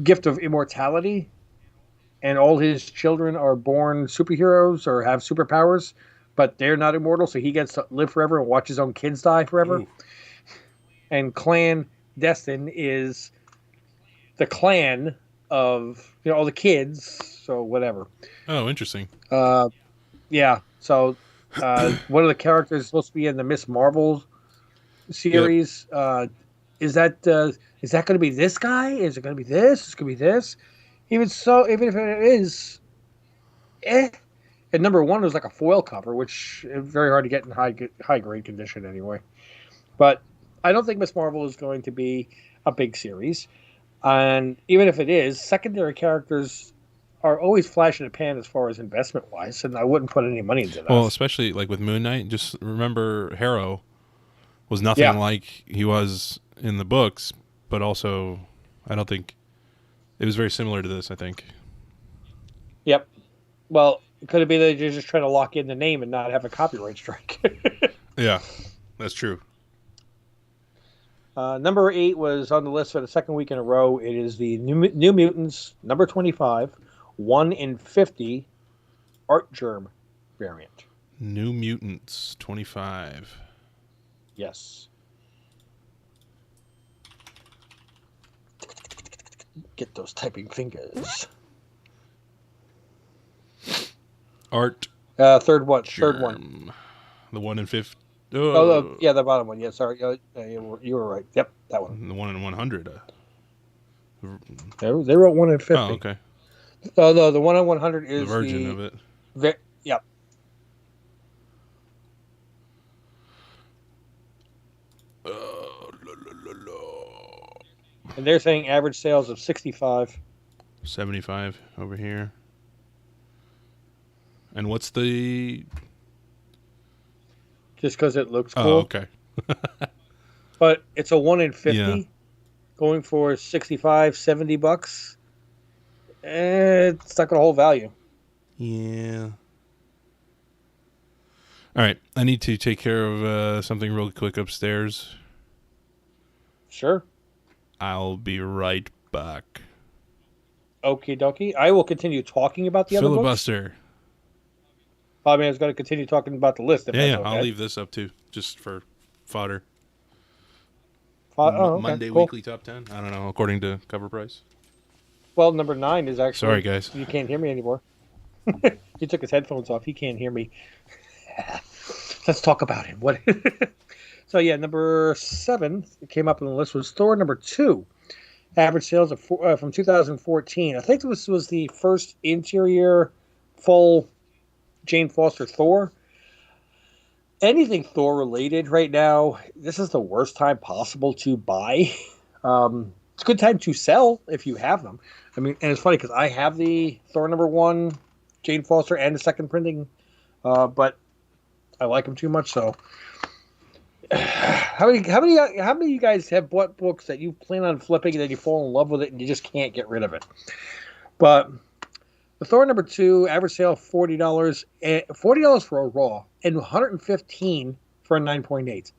gift of immortality, and all his children are born superheroes or have superpowers, but they're not immortal, so he gets to live forever and watch his own kids die forever. Ooh. And Clan Destin is the clan of all the kids, so whatever. Oh, interesting. Yeah, so one of the characters is supposed to be in the Miss Marvel series. Yep. is that going to be this guy? Is it going to be this? Is it going to be this? Even so, even if it is, eh. And number one was like a foil cover, which is very hard to get in high grade condition anyway. But I don't think Miss Marvel is going to be a big series. And even if it is, secondary characters are always flash in the pan as far as investment wise, and I wouldn't put any money into that. Well, especially like with Moon Knight, just remember Harrow was nothing Yeah. like he was in the books, but also I don't think it was very similar to this, I think. Yep. Well, it could have been that you're just trying to lock in the name and not have a copyright strike. Yeah, that's true. Number 8 was on the list for the second week in a row. It is the New Mutants, number 25, 1 in 50 art germ variant. New Mutants 25. Yes. Get those typing fingers. Art. Third one. Germ. Third one. The 1 in 50. Oh, yeah, the bottom one. Yeah, sorry. You were right. Yep, that one. The 1 in 100. They wrote 1 in 50. Oh, okay. Oh, no, the 1 in 100 is the version of it. Yep. And they're saying average sales of 65. 75 over here. And what's the... Just because it looks cool. Oh, okay. But it's a 1 in 50. Yeah. Going for 65, 70 bucks. It's not going to hold value. Yeah. All right. I need to take care of something real quick upstairs. Sure. I'll be right back. Okie dokie. I will continue talking about the other books. Filibuster. I mean, I was going to continue talking about the list. If Yeah, that's okay. I'll leave this up too, just for fodder. Okay, Monday cool. weekly top 10. I don't know, according to cover price. Well, number 9 is actually... Sorry, guys. You can't hear me anymore. He took his headphones off. He can't hear me. Let's talk about him. What? So, yeah, number 7 came up on the list was Thor number 2. Average sales of from 2014. I think this was the first interior full Jane Foster Thor. Anything Thor related right now, this is the worst time possible to buy. It's a good time to sell if you have them. I mean, and it's funny because I have the Thor number 1 Jane Foster and the second printing, but I like them too much. So, how many of you guys have bought books that you plan on flipping and then you fall in love with it and you just can't get rid of it? But the Thor number 2 average sale $40, $40 for a raw and $115 for a 9.8.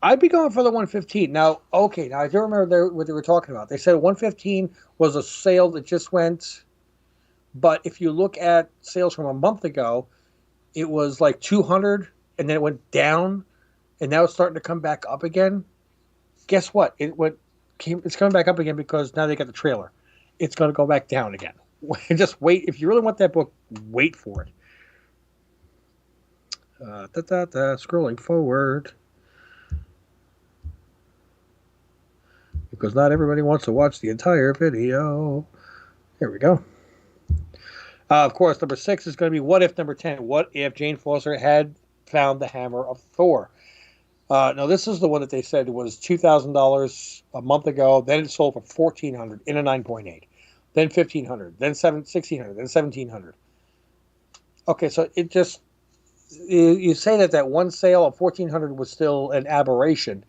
I'd be going for the 115. Now, okay, now I do remember what they were talking about. They said 115 was a sale that just went, but if you look at sales from a month ago, it was like 200, and then it went down, and now it's starting to come back up again. Guess what? It's coming back up again because now they got the trailer. It's going to go back down again. Just wait. If you really want that book, wait for it. Scrolling forward. Because not everybody wants to watch the entire video. Here we go. Of course, number 6 is going to be What If number 10. What if Jane Foster had found the Hammer of Thor? Now, this is the one that they said was $2,000 a month ago. Then it sold for $1,400 in a 9.8. Then $1,500. Then $1,600. Then $1,700. Okay, so it just... You say that one sale of $1,400 was still an aberration.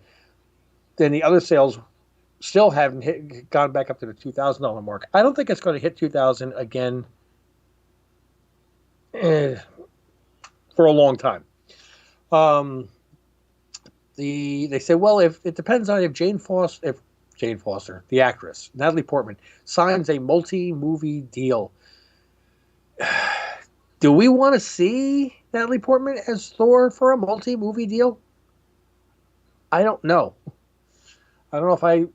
Then the other sales still haven't gone back up to the $2,000 mark. I don't think it's going to hit $2,000 again for a long time. They say, well, if it depends on if Jane Foster, the actress, Natalie Portman, signs a multi-movie deal. Do we want to see Natalie Portman as Thor for a multi-movie deal? I don't know. I don't know if I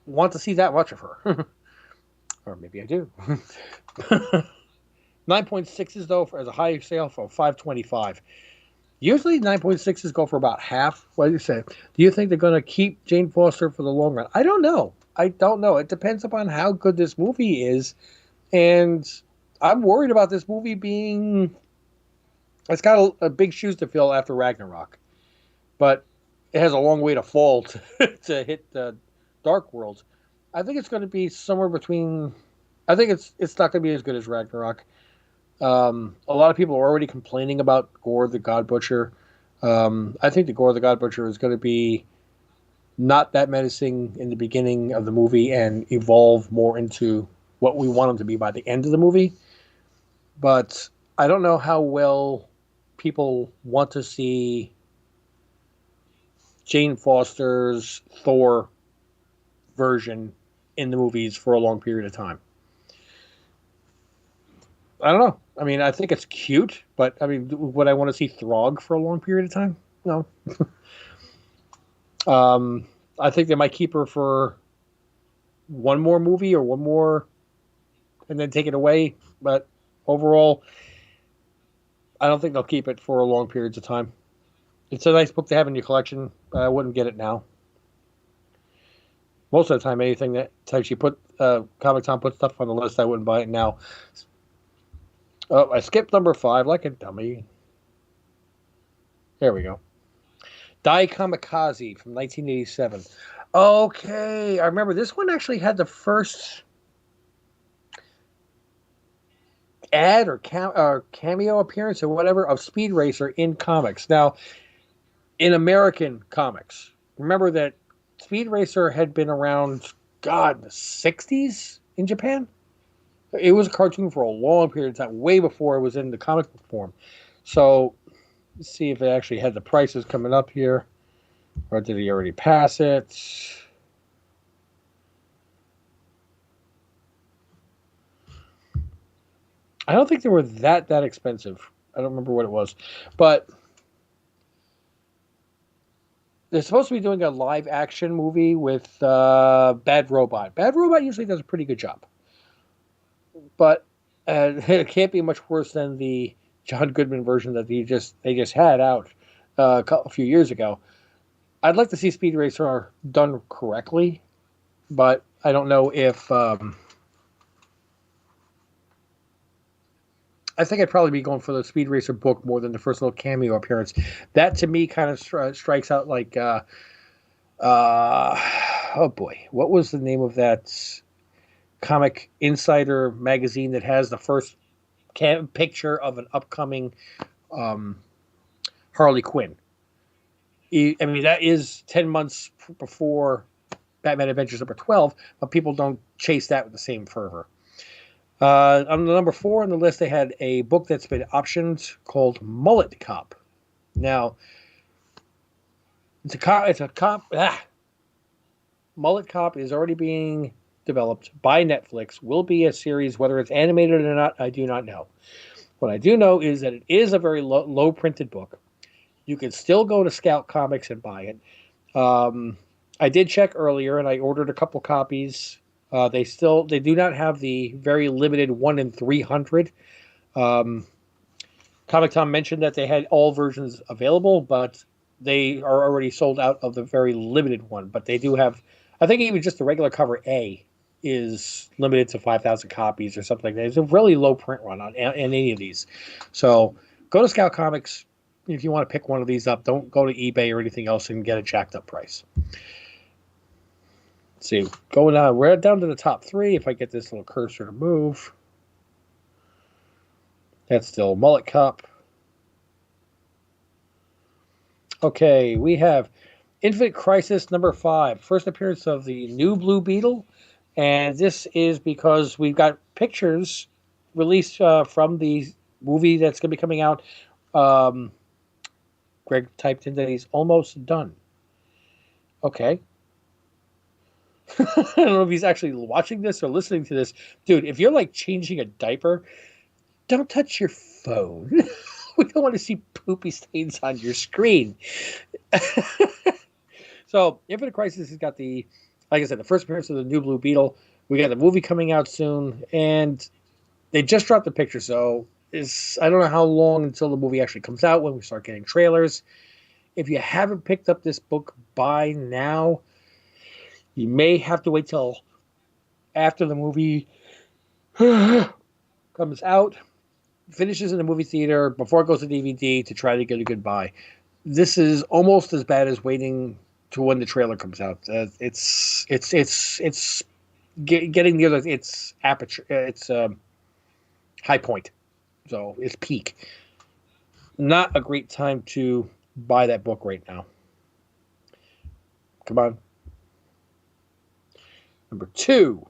want to see that much of her. Or maybe I do. 9.6s, though, as a high sale for $525. Usually 9.6s go for about half. What do you say? Do you think they're going to keep Jane Foster for the long run? I don't know. I don't know. It depends upon how good this movie is. And I'm worried about this movie being. It's got a big shoes to fill after Ragnarok. But it has a long way to fall to hit the Dark World. I think it's going to be somewhere between. I think it's not going to be as good as Ragnarok. A lot of people are already complaining about Gore the God Butcher. I think the Gore the God Butcher is going to be not that menacing in the beginning of the movie and evolve more into what we want him to be by the end of the movie. But I don't know how well people want to see Jane Foster's Thor version in the movies for a long period of time. I don't know. I mean, I think it's cute, but I mean, would I want to see Throg for a long period of time? No. I think they might keep her for one more movie or one more and then take it away. But overall, I don't think they'll keep it for a long periods of time. It's a nice book to have in your collection, but I wouldn't get it now. Most of the time, anything that type you put Comic Tom put stuff on the list, I wouldn't buy it now. Oh, I skipped number 5 like a dummy. There we go. Dai Kamikaze from 1987. Okay, I remember this one actually had the first ad or cameo appearance or whatever of Speed Racer in comics. Now, in American comics, remember that Speed Racer had been around, God, the 60s in Japan? It was a cartoon for a long period of time, way before it was in the comic book form. So, let's see if it actually had the prices coming up here. Or did he already pass it? I don't think they were that expensive. I don't remember what it was. But they're supposed to be doing a live action movie with Bad Robot. Bad Robot usually does a pretty good job. But it can't be much worse than the John Goodman version that they just had out a few years ago. I'd like to see Speed Racer done correctly, but I don't know if... I think I'd probably be going for the Speed Racer book more than the first little cameo appearance. That, to me, kind of strikes out like... oh, boy. What was the name of that Comic Insider magazine that has the first picture of an upcoming Harley Quinn? I mean, that is 10 months before Batman Adventures number 12, but people don't chase that with the same fervor. On the number 4 on the list, they had a book that's been optioned called Mullet Cop. Now, it's a cop. Mullet Cop is already being developed by Netflix. Will be a series, whether it's animated or not, I do not know. What I do know is that it is a very low printed book. You can still go to Scout Comics and buy it. I did check earlier, and I ordered a couple copies. They do not have the very limited 1 in 300. Comic Tom mentioned that they had all versions available, but they are already sold out of the very limited one. But they do have, I think even just the regular cover A is limited to 5,000 copies or something like that. It's a really low print run on any of these. So go to Scout Comics if you want to pick one of these up. Don't go to eBay or anything else and get a jacked up price. Let's see, going on, we're down to the top 3. If I get this little cursor to move, that's still Mullet Cup. Okay, we have Infinite Crisis number 5, first appearance of the new Blue Beetle, and this is because we've got pictures released from the movie that's going to be coming out. Greg typed in that he's almost done. Okay. I don't know if he's actually watching this or listening to this. Dude, if you're like changing a diaper, don't touch your phone. We don't want to see poopy stains on your screen. So, Infinite Crisis has got the, like I said, the first appearance of the new Blue Beetle. We got the movie coming out soon, and they just dropped the picture, so I don't know how long until the movie actually comes out when we start getting trailers. If you haven't picked up this book by now, you may have to wait till after the movie comes out, finishes in the movie theater before it goes to DVD to try to get a good buy. This is almost as bad as waiting to when the trailer comes out. It's getting near its aperture. It's high point, so it's peak. Not a great time to buy that book right now. Come on. Number 2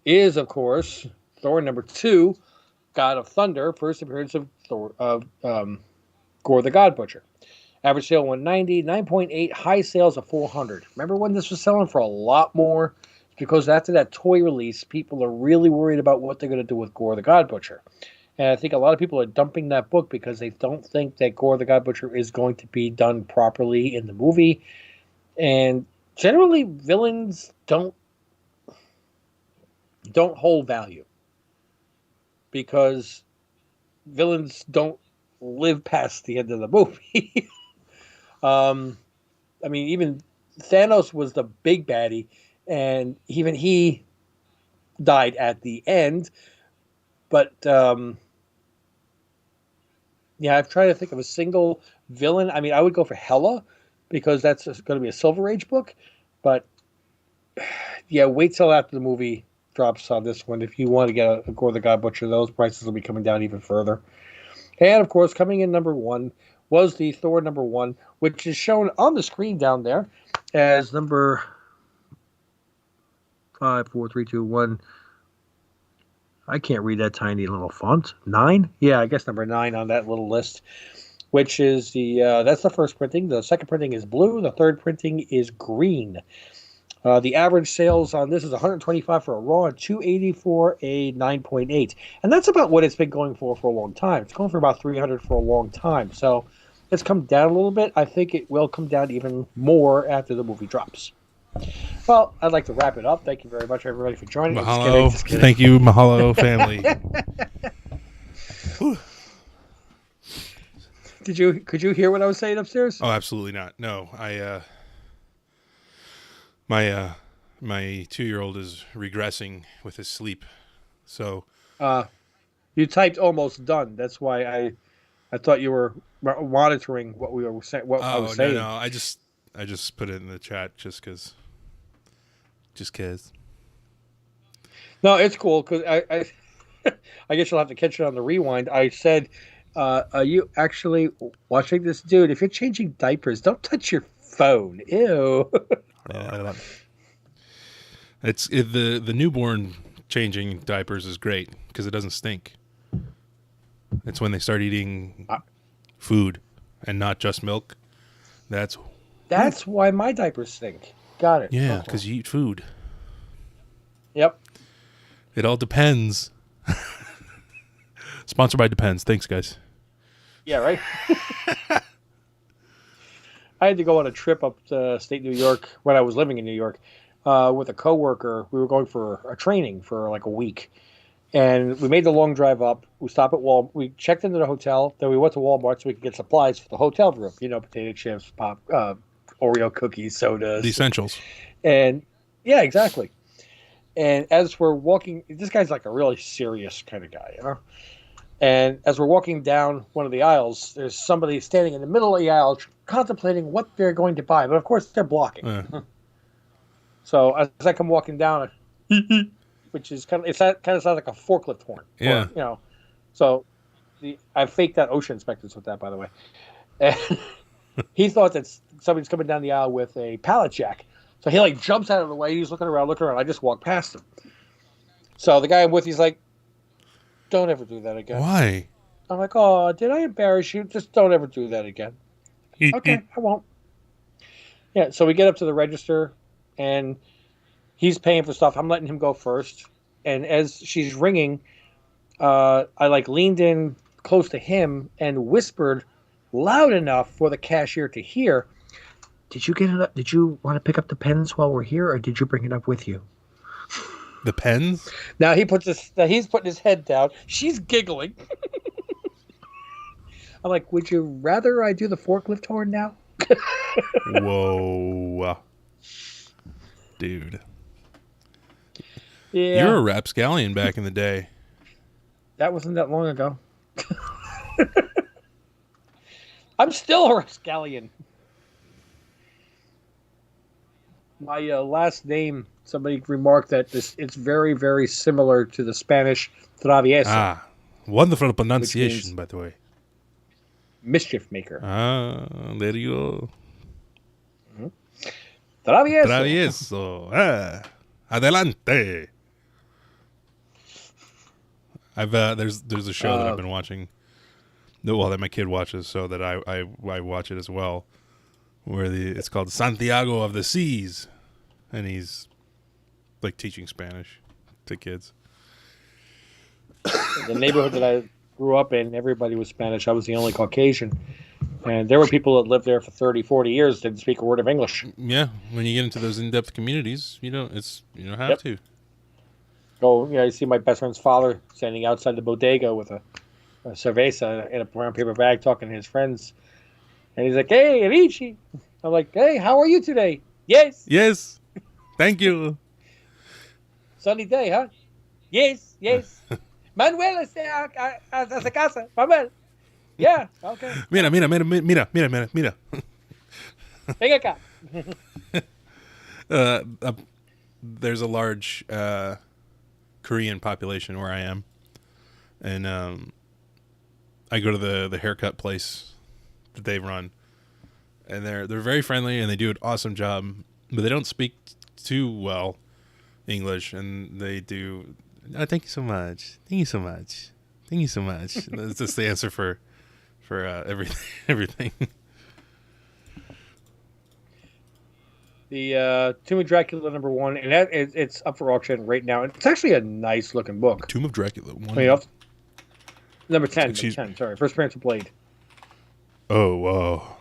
is, of course, Thor number 2, God of Thunder, first appearance of Gore the God Butcher. Average sale 190, 9.8, high sales of 400. Remember when this was selling for a lot more? It's because after that toy release, people are really worried about what they're going to do with Gore the God Butcher. And I think a lot of people are dumping that book because they don't think that Gore the God Butcher is going to be done properly in the movie. And generally, villains don't hold value because villains don't live past the end of the movie. I mean, even Thanos was the big baddie, and even he died at the end. But yeah, I've tried to think of a single villain. I mean, I would go for Hela because that's going to be a Silver Age book. But yeah, wait till after the movie drops on this one. If you want to get a Gore the God Butcher, those prices will be coming down even further. And of course, coming in number 1 was the Thor number 1, which is shown on the screen down there as number 5, 4, 3, 2, 1. I can't read that tiny little font. 9? Yeah, I guess number 9 on that little list, which is that's the first printing. The second printing is blue. The third printing is green. The average sales on this is 125 for a raw and 280 for a 9.8. And that's about what it's been going for a long time. It's going for about 300 for a long time. So it's come down a little bit. I think it will come down even more after the movie drops. Well, I'd like to wrap it up. Thank you very much, everybody, for joining. Mahalo. Just kidding. Thank you, Mahalo family. Could you hear what I was saying upstairs? Oh, absolutely not. No, my 2-year-old is regressing with his sleep. So you typed almost done. That's why I thought you were monitoring what we were saying. What I was saying. No. I just put it in the chat just because. No, it's cool because I guess you'll have to catch it on the rewind. I said, are you actually watching this, dude? If you're changing diapers, don't touch your phone. Ew. The newborn changing diapers is great because it doesn't stink. It's when they start eating food and not just milk. That's why my diapers stink. Got it. Yeah, because you eat food. Yep. It all depends. Sponsored by Depends. Thanks, guys. Yeah, right? I had to go on a trip up to state New York when I was living in New York with a coworker. We were going for a training for like a week. And we made the long drive up. We stopped at Walmart. We checked into the hotel. Then we went to Walmart so we could get supplies for the hotel room. You know, potato chips, pop, Oreo cookies, sodas. The essentials. And yeah, exactly. And as we're walking, this guy's like a really serious kind of guy, you know? And as we're walking down one of the aisles, there's somebody standing in the middle of the aisle contemplating what they're going to buy. But of course, they're blocking. So as I come walking down, which is kind of sounds like a forklift horn. Yeah. Or, you know, so I faked out ocean inspectors with that, by the way. And he thought that somebody's coming down the aisle with a pallet jack. So he like jumps out of the way. He's looking around. I just walked past him. So the guy I'm with, he's like, don't ever do that again. Why? I'm like, oh, did I embarrass you? Just don't ever do that again. Okay, I won't. Yeah, so we get up to the register, and he's paying for stuff. I'm letting him go first. And as she's ringing, I like leaned in close to him and whispered loud enough for the cashier to hear, Did you get it up? Did you want to pick up the pens while we're here, or did you bring it up with you? The pens? Now he's putting his head down. She's giggling. I'm like, would you rather I do the forklift horn now? Whoa. Dude. Yeah. You were a rapscallion back in the day. That wasn't that long ago. I'm still a rapscallion. My last name, somebody remarked that it's very, very similar to the Spanish travieso. Ah, wonderful pronunciation, by the way. Mischief maker. Ah, there you go. Mm-hmm. Travieso. Travieso. Ah, adelante. There's a show that I've been watching. Well, that my kid watches, so that I watch it as well. Where it's called Santiago of the Seas, and he's like teaching Spanish to kids. The neighborhood that I grew up in, everybody was Spanish. I was the only Caucasian, and there were people that lived there for 30, 40 years didn't speak a word of English. Yeah, when you get into those in-depth communities, you don't have to. Go, you see my best friend's father standing outside the bodega with a cerveza in a brown paper bag, talking to his friends. And he's like, "Hey, Richie." I'm like, "Hey, how are you today?" "Yes." "Yes. Thank you." "Sunny day, huh?" "Yes, yes." "Manuel está a su casa. Manuel." "Yeah, okay." Mira. "Ven acá." There's a large Korean population where I am, and I go to the haircut place that they run, and they're very friendly and they do an awesome job, but they don't speak too well English, and they do. "Oh, thank you so much. Thank you so much. Thank you so much." That's just the answer for everything. The Tomb of Dracula #1, and it's up for auction right now. It's actually a nice looking book. Tomb of Dracula 1. Number 10. Sorry, First Appearance of Blade. Oh, wow.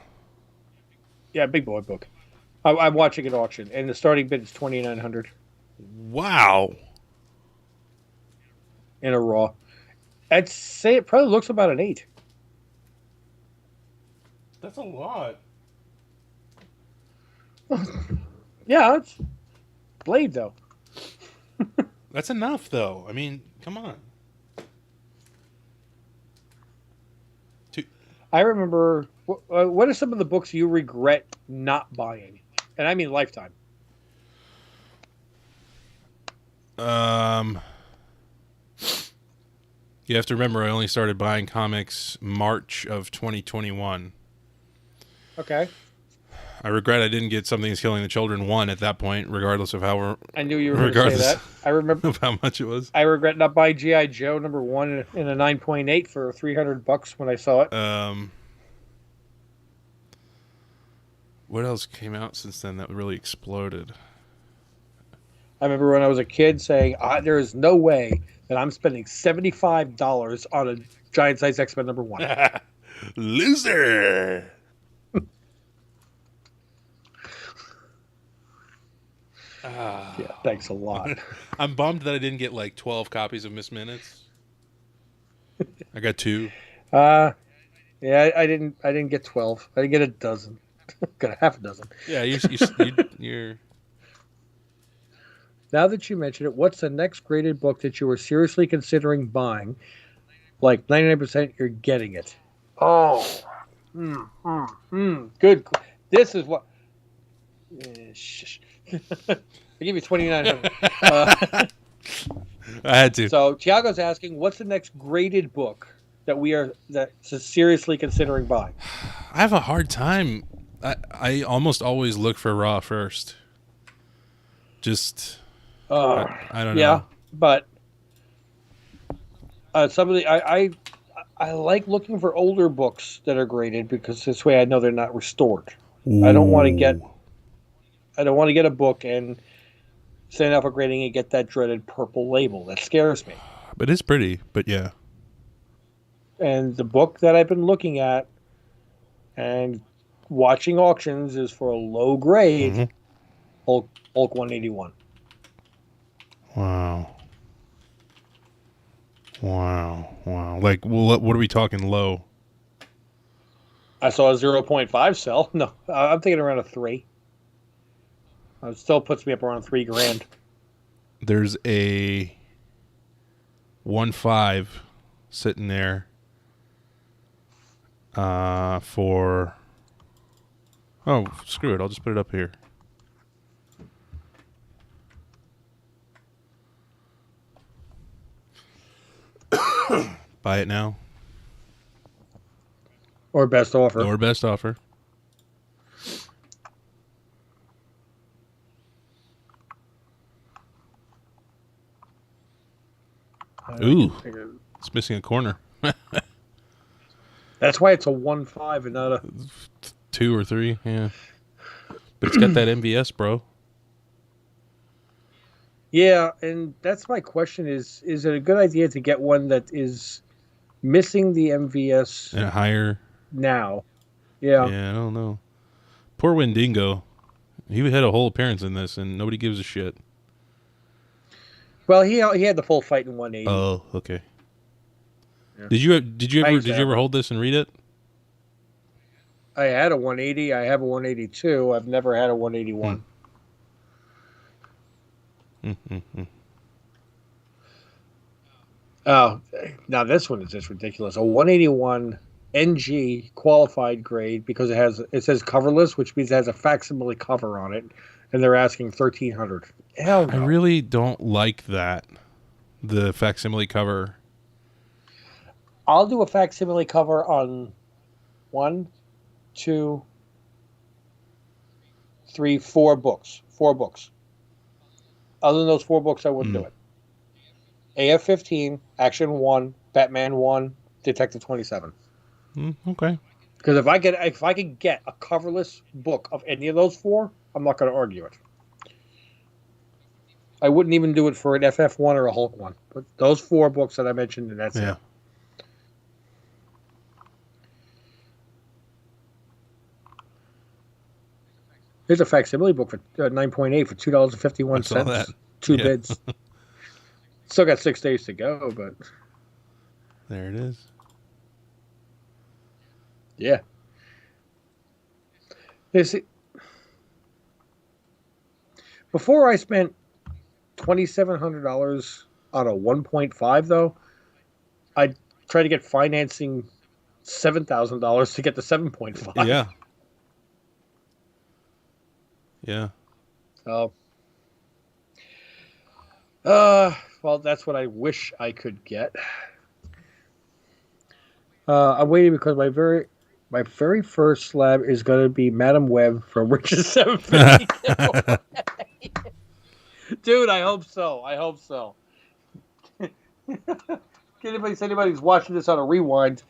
Yeah, big boy book. I'm watching it auction, and the starting bid is $2,900 Wow. in a raw. I'd say it probably looks about an 8. That's a lot. Yeah, it's Blade though. That's enough, though. I mean, come on. I remember. What are some of the books you regret not buying? And I mean lifetime. You have to remember, I only started buying comics March of 2021. Okay. I regret I didn't get Something's Killing the Children 1 at that point, regardless of how. I knew you were going to say that. I remember of how much it was. I regret not buying G.I. Joe #1 in a 9.8 for $300 when I saw it. What else came out since then that really exploded? I remember when I was a kid saying, "There is no way that I'm spending $75 on a giant size X-Men #1." Loser. Yeah, thanks a lot. I'm bummed that I didn't get like 12 copies of Miss Minutes. I got 2. Yeah, I didn't get 12. I didn't get a dozen. Got a half a dozen. Yeah, you're. Now that you mention it, what's the next graded book that you were seriously considering buying? Like 99% you're getting it. Oh. Good. This is what. Shh. I give you $2,900. I had to. So Tiago's asking, what's the next graded book that's seriously considering buying? I have a hard time. I almost always look for raw first. Just I don't know. Yeah, but some of the I like looking for older books that are graded because this way I know they're not restored. Ooh. I don't want to get a book and send out for grading and get that dreaded purple label. That scares me. But it's pretty. But yeah. And the book that I've been looking at and watching auctions is for a low grade Hulk 181. Wow. Wow. Like, what are we talking low? I saw a 0.5 sell. No, I'm thinking around a 3. It still puts me up around $3,000. There's a 1.5 sitting there for... Oh, screw it. I'll just put it up here. Buy it now. Or best offer. Or best offer. Ooh, it's missing a corner. That's why it's a 1.5 and not a 2 or 3. Yeah, but it's got that MVS, bro. Yeah, and that's my question: is it a good idea to get one that is missing the MVS and higher now? Yeah, I don't know. Poor Wendigo. He had a whole appearance in this, and nobody gives a shit. Well, he had the full fight in 180. Oh, okay. Yeah. Did you ever hold this and read it? I had a 180. I have a 182. I've never had a 181. Oh, now this one is just ridiculous. A 181 NG qualified grade because it says coverless, which means it has a facsimile cover on it, and they're asking $1,300. Hell no. I really don't like that. The facsimile cover. I'll do a facsimile cover on 1, 2, 3, 4 books. 4 books. Other than those 4 books, I wouldn't do it. AF-15, Action 1, Batman 1, Detective 27. Okay. Because if I could get a coverless book of any of those 4, I'm not going to argue it. I wouldn't even do it for an FF1 or a Hulk 1. But those 4 books that I mentioned, and that's it. Here's a facsimile book for 9.8 for $2.51. I saw that. 2 bids. Still got 6 days to go, but there it is. Yeah. Before I spent $2,700 on a 1.5, though, I tried to get financing $7,000 to get the 7.5. Yeah. Yeah. Well, that's what I wish I could get. I'm waiting because my very first slab is going to be Madam Web from Rich's 750. Dude, I hope so. Anybody's watching this on a rewind,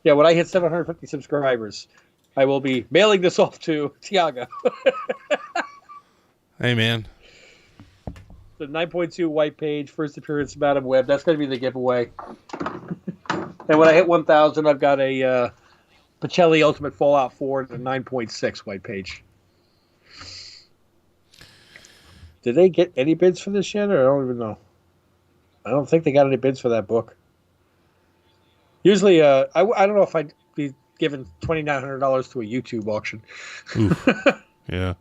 yeah, when I hit 750 subscribers, I will be mailing this off to Tiago. Hey, man. The 9.2 white page, first appearance, Madam Web. That's going to be the giveaway. And when I hit 1,000, I've got a Pacelli Ultimate Fallout 4, the 9.6 white page. Did they get any bids for this yet? Or I don't even know. I don't think they got any bids for that book. Usually, I don't know if I'd be giving $2,900 to a YouTube auction. Yeah.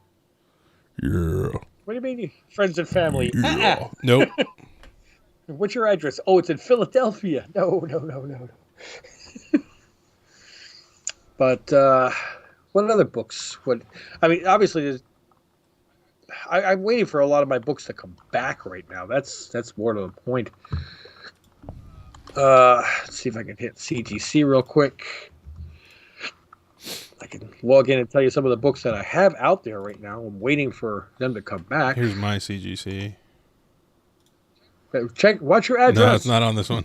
Yeah. What do you mean, friends and family? Yeah. Nope. What's your address? Oh, it's in Philadelphia. No. But what other books? Obviously, I'm waiting for a lot of my books to come back right now. That's more to the point. Let's see if I can hit CGC real quick. I can log in and tell you some of the books that I have out there right now. I'm waiting for them to come back. Here's my CGC. Check. What's your address? No, it's not on this one.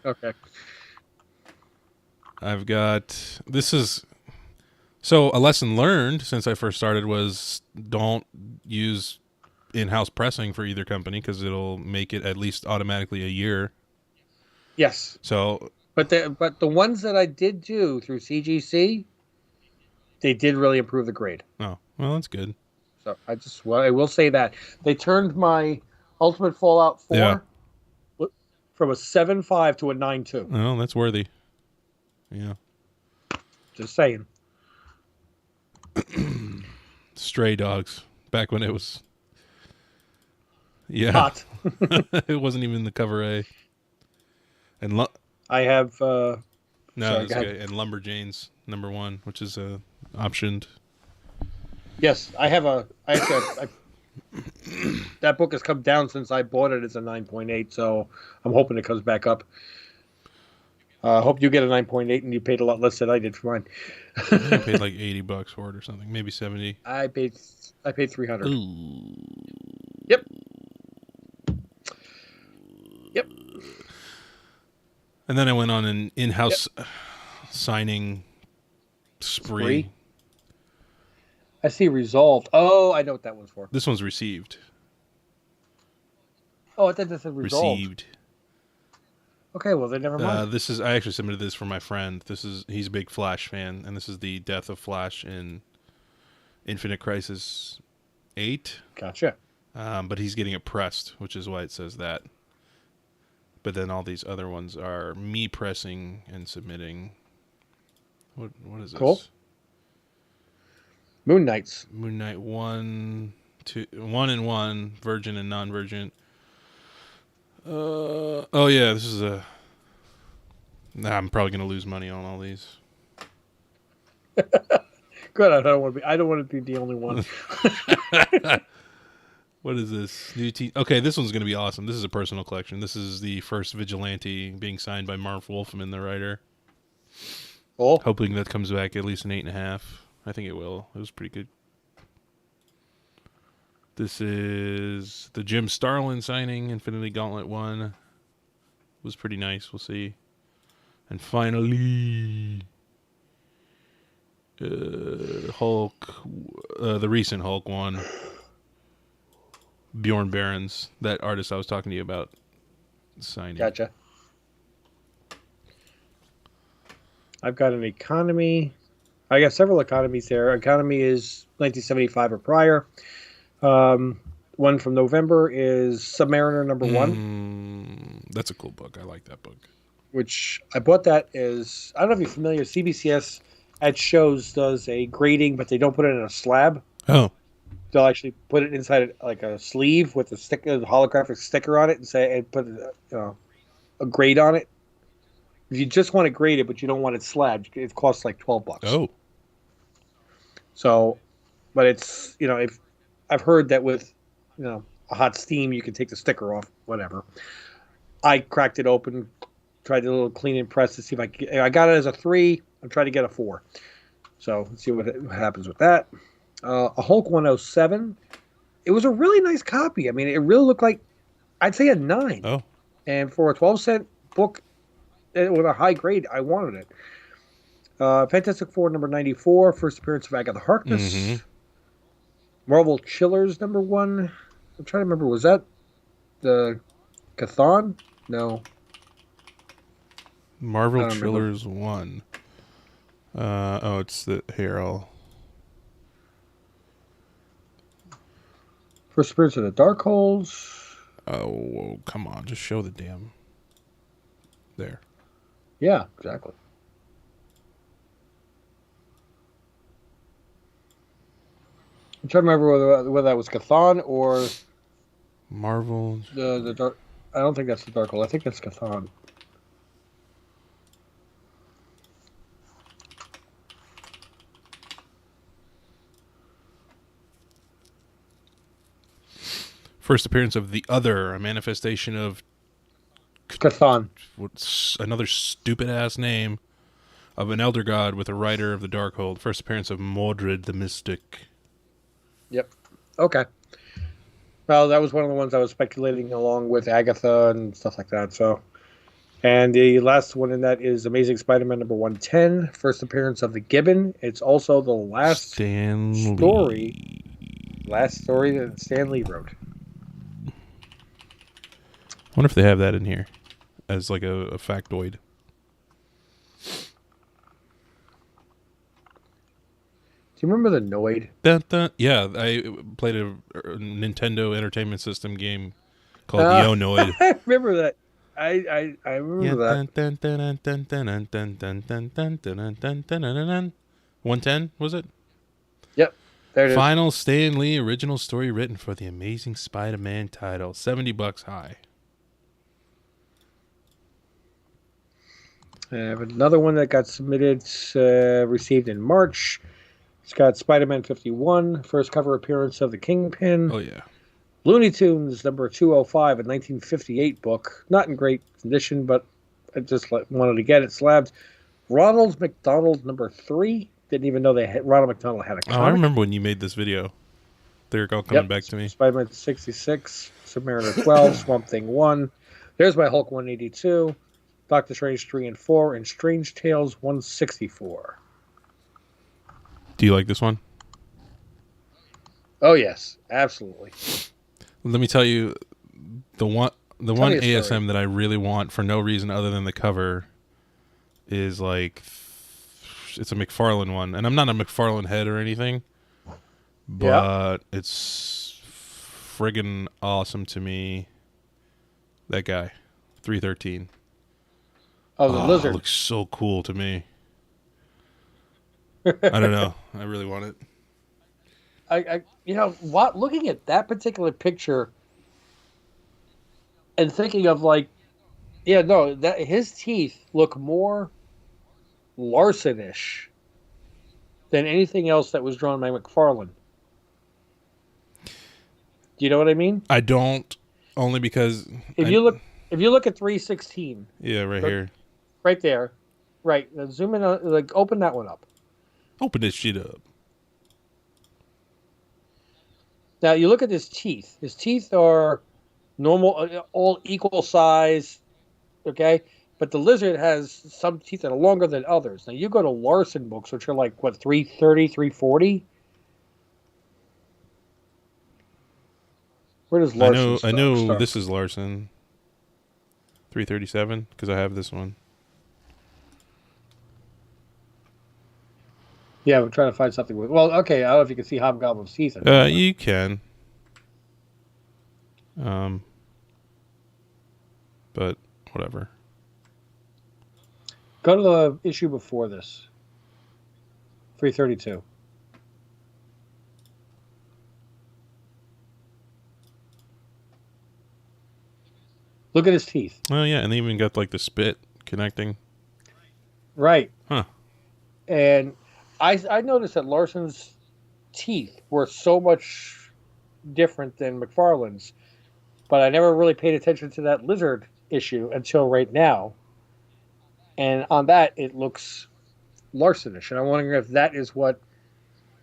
Okay. I've got... This is... So, a lesson learned since I first started was don't use in-house pressing for either company because it'll make it at least automatically a year. Yes. So... But the ones that I did do through CGC, they did really improve the grade. Oh, well, that's good. So I will say that they turned my Ultimate Fallout 4 Yeah. from a 7.5 to a 9.2. Oh, that's worthy. Yeah. Just saying. Stray Dogs. Back when it was. Yeah. Hot. It wasn't even the cover A. And I have. no, sorry, that's go okay. ahead. And Lumberjanes #1, which is optioned. Yes, I have a. That book has come down since I bought it as a 9.8, so I'm hoping it comes back up. Hope you get a 9.8 and you paid a lot less than I did for mine. I think I paid like $80 for it or something, maybe 70. I paid $300. Ooh. Yep. And then I went on an in-house signing spree. I see Resolved. Oh, I know what that one's for. This one's received. Oh, I thought that said Resolved. Received. Okay, well then never mind. I actually submitted this for my friend. He's a big Flash fan, and this is the death of Flash in Infinite Crisis 8. Gotcha. But he's getting it pressed, which is why it says that. But then all these other ones are me pressing and submitting. What is this? Cool. Moon Knights. Moon Knight 1, 2, 1 and 1, Virgin and Non-Virgin. Oh yeah, this is a. Nah, I'm probably gonna lose money on all these. Good. I don't want to be the only one. What is this? Okay, this one's gonna be awesome. This is a personal collection. This is the first Vigilante being signed by Marv Wolfman, the writer. Oh. Hoping that comes back at least an 8.5. I think it will. It was pretty good. This is the Jim Starlin signing, Infinity Gauntlet 1. Was pretty nice. We'll see. And finally, Hulk, the recent Hulk one. Bjorn Barrons, that artist I was talking to you about signing. Gotcha. I've got an economy. I got several economies there. Economy is 1975 or prior. One from November is Submariner #1. That's a cool book. I like that book. Which I bought that as, I don't know if you're familiar, CBCS at shows does a grading, but they don't put it in a slab. Oh. They'll actually put it inside like a sleeve with a holographic sticker on it and put a grade on it. If you just want to grade it, but you don't want it slabbed, it costs like $12. Oh. So, but it's, if I've heard that with, a hot steam, you can take the sticker off, whatever. I cracked it open, tried a little clean and press to see if I got it as a 3. I'm trying to get a 4. So let's see what happens with that. A Hulk 107. It was a really nice copy. I mean, it really looked like, I'd say a 9. Oh. And for a 12-cent book with a high grade, I wanted it. Fantastic Four #94, first appearance of Agatha Harkness. Mm-hmm. Marvel Chillers #1. I'm trying to remember, was that the Chthon? No. Marvel Chillers 1. It's the First appearance of the Darkholds. Oh, come on. Just show the damn. There. Yeah, exactly. I'm trying to remember whether that was Chthon or Marvel. The Dark. I don't think that's the Darkhold. I think that's Chthon. First appearance of the Other, a manifestation of Chthon. What's another stupid ass name of an elder god with a rider of the Darkhold. First appearance of Mordred the Mystic. Yep. Okay. Well, that was one of the ones I was speculating along with Agatha and stuff like that. So, and the last one in that is Amazing Spider-Man #110, first appearance of the Gibbon. It's also the last story that Stan Lee wrote. I wonder if they have that in here as like a factoid. Do you remember the Noid? Yeah, I played a Nintendo Entertainment System game called Ionoid. I remember that. I remember that. 110 was it? Yep, there it is. Final Stan Lee original story written for the Amazing Spider-Man title. $70 high. I have another one that got submitted, received in March. It's got Spider-Man 51, first cover appearance of the Kingpin. Oh, yeah. Looney Tunes number 205, a 1958 book. Not in great condition, but I just wanted to get it slabbed. Ronald McDonald number 3. Didn't even know Ronald McDonald had a comic. Oh, I remember when you made this video. They're all coming back to me. Spider-Man 66, Submariner 12, Swamp Thing 1. There's my Hulk 182. Doctor Strange 3 and 4, and Strange Tales 164. Do you like this one? Oh yes, absolutely. Let me tell you, the one ASM story. that I really want for no reason other than the cover is like, it's a McFarlane one, and I'm not a McFarlane head or anything, but it's friggin' awesome to me. That guy, 313. Oh, the lizard. Looks so cool to me. I don't know. I really want it. I looking at that particular picture and thinking of that his teeth look more Larson-ish than anything else that was drawn by McFarlane. Do you know what I mean? I don't, only because if you look at 316. Yeah, right here. Right there. Right. Now zoom in, open that one up. Open this shit up. Now you look at his teeth. His teeth are normal, all equal size, okay? But the lizard has some teeth that are longer than others. Now you go to Larson books, which are 330, 340? Where does Larson I know start? this is Larson. 337, because I have this one. Yeah, we're trying to find something with... Well, okay, I don't know if you can see Hobgoblin's teeth. You can. But whatever. Go to the issue before this. 332. Look at his teeth. Oh, yeah, and they even got the spit connecting. Right. Huh. And I noticed that Larson's teeth were so much different than McFarlane's, but I never really paid attention to that lizard issue until right now. And on that, it looks Larson-ish. And I'm wondering if that is what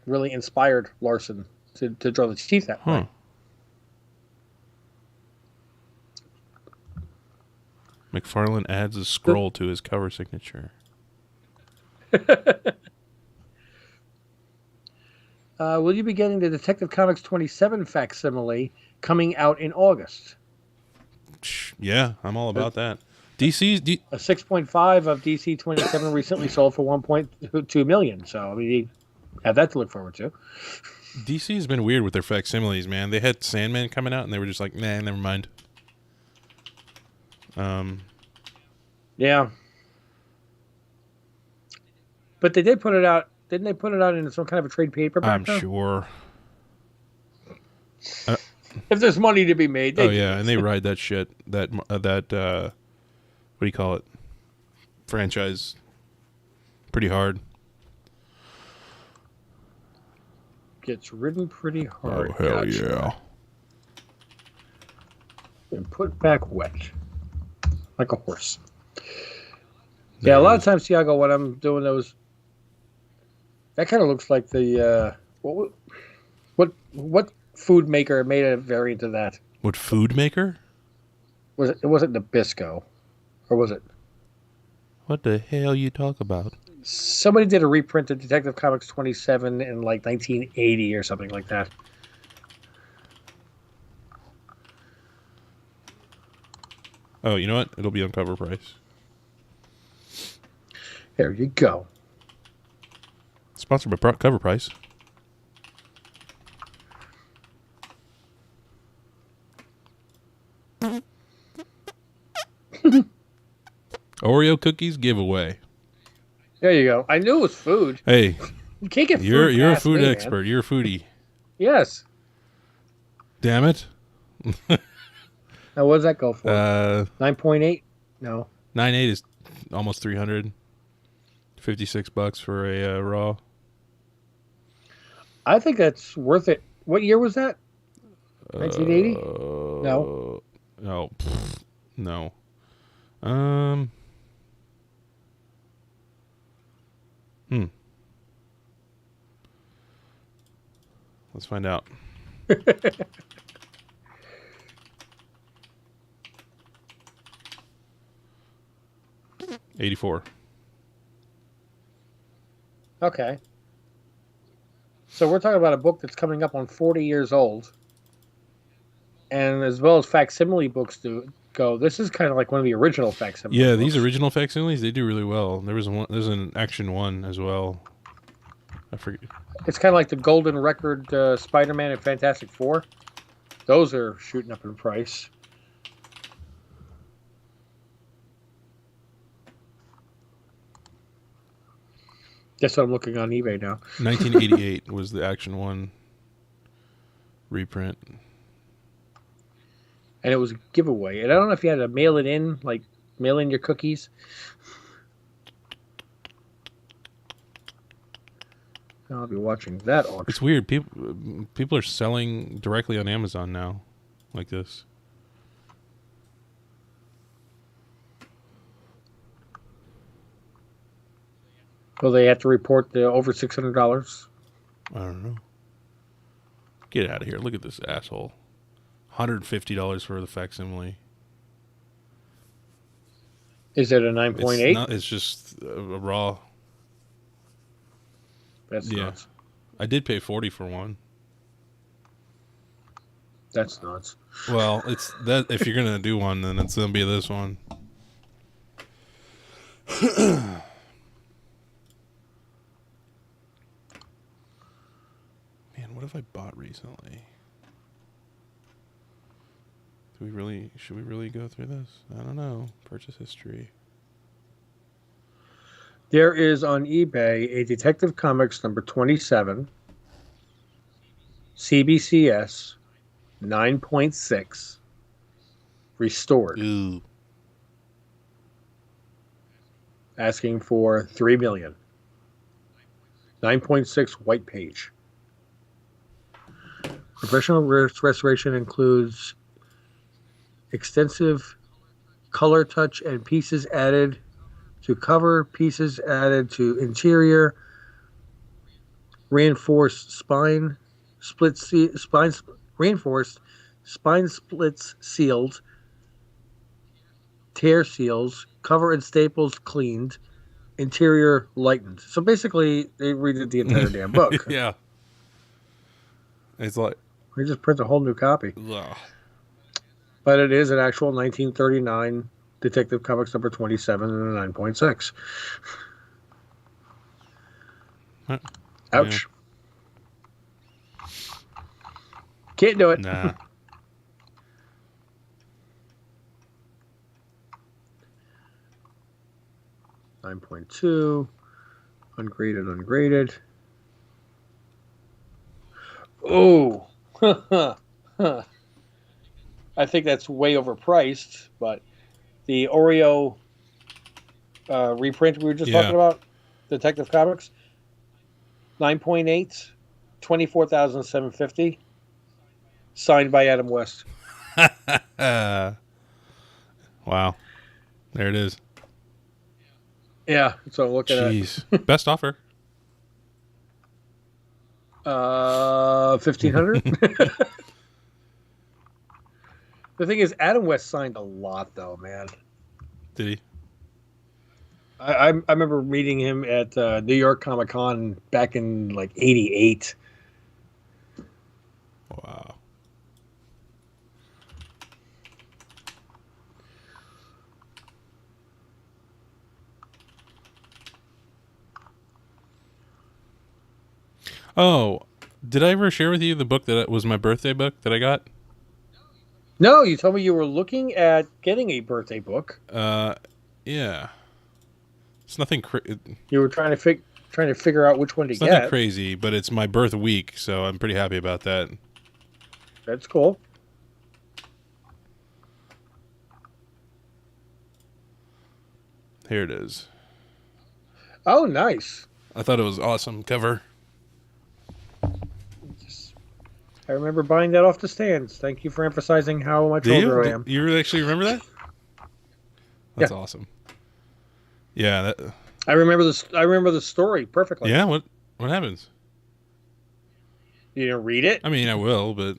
really inspired Larson to draw the teeth that way. McFarlane adds a scroll to his cover signature. Will you be getting the Detective Comics 27 facsimile coming out in August? Yeah, I'm all about that. DC's a 6.5 of DC 27 recently sold for 1.2 million. So I mean, you have that to look forward to. DC's been weird with their facsimiles, man. They had Sandman coming out, and they were just like, nah, never mind. Yeah. But they did put it out. Didn't they put it out in some kind of a trade paperback? I'm sure. If there's money to be made. Oh yeah, and they ride that shit. That what do you call it? Franchise. Pretty hard. Gets ridden pretty hard. Oh hell yeah. And put back wet. Like a horse. Yeah, a lot of times, Tiago, when I'm doing those, that kind of looks like the what food maker made a variant of that? What food maker? It wasn't Nabisco, or was it? What the hell you talk about? Somebody did a reprint of Detective Comics 27 in 1980 or something like that. Oh, you know what? It'll be on cover price. There you go. Sponsored by Cover Price. Oreo cookies giveaway. There you go. I knew it was food. Hey, You can't get you're food a past food me, expert. man. You're a foodie. Yes. Damn it. Now, what does that go for? 9.8 No. is almost 300. $56 for a raw. I think that's worth it. What year was that? 1980? No. No. No. Hmm. Let's find out. 84. Okay. So we're talking about a book that's coming up on 40 years old. And as well as facsimile books go, this is kind of like one of the original facsimile Yeah, books. these original facsimiles, they do really well. There's an Action 1 as well. I forget. It's kind of like the Golden Record Spider-Man and Fantastic Four. Those are shooting up in price. Guess what I'm looking on eBay now. 1988 was the Action 1 reprint. And it was a giveaway. And I don't know if you had to mail it in, like mail in your cookies. I'll be watching that auction. It's weird. People are selling directly on Amazon now, like this. Well, they have to report the over $600. I don't know. Get out of here! Look at this asshole. $150 for the facsimile. Is it a 9.8? It's just a raw. That's nuts. I did pay $40 for one. That's nuts. Well, it's that if you're gonna do one, then it's gonna be this one. Man, what have I bought recently? Should we really go through this? I don't know. Purchase history. There is on eBay a Detective Comics number 27, CBCS 9.6, restored. Ooh. Asking for $3 million. 9.6 white page. Professional restoration includes extensive color touch and pieces added to cover, pieces added to interior, reinforced spine reinforced spine splits sealed, tear seals, cover and staples cleaned, interior lightened. So basically, they redid the entire damn book. Yeah. It's like We just print a whole new copy. ugh. But it is an actual 1939 Detective Comics number 27 and a 9.6. Huh. Ouch. Yeah. Can't do it. Nah. 9.2. Ungraded. Oh. I think that's way overpriced, but the Oreo reprint we were just talking about, Detective Comics, 9.8, $24,750, signed by Adam West. Wow. There it is. Yeah, so look at Jeez. Best offer. 1,500. The thing is, Adam West signed a lot, though, man. Did he? I remember meeting him at New York Comic Con back in like '88. Wow. Oh, did I ever share with you the book that was my birthday book that I got? No, you told me you were looking at getting a birthday book. Yeah. It's nothing. You were trying to figure out which one to It's nothing get. crazy, but it's my birth week, so I'm pretty happy about that. That's cool. Here it is. Oh, nice. I thought it was awesome cover. I remember buying that off the stands. Thank you for emphasizing how much Do older I you? am. You actually remember that? That's awesome. Yeah. I remember this. I remember the story perfectly. Yeah. What happens? You didn't read it? I mean, I will, but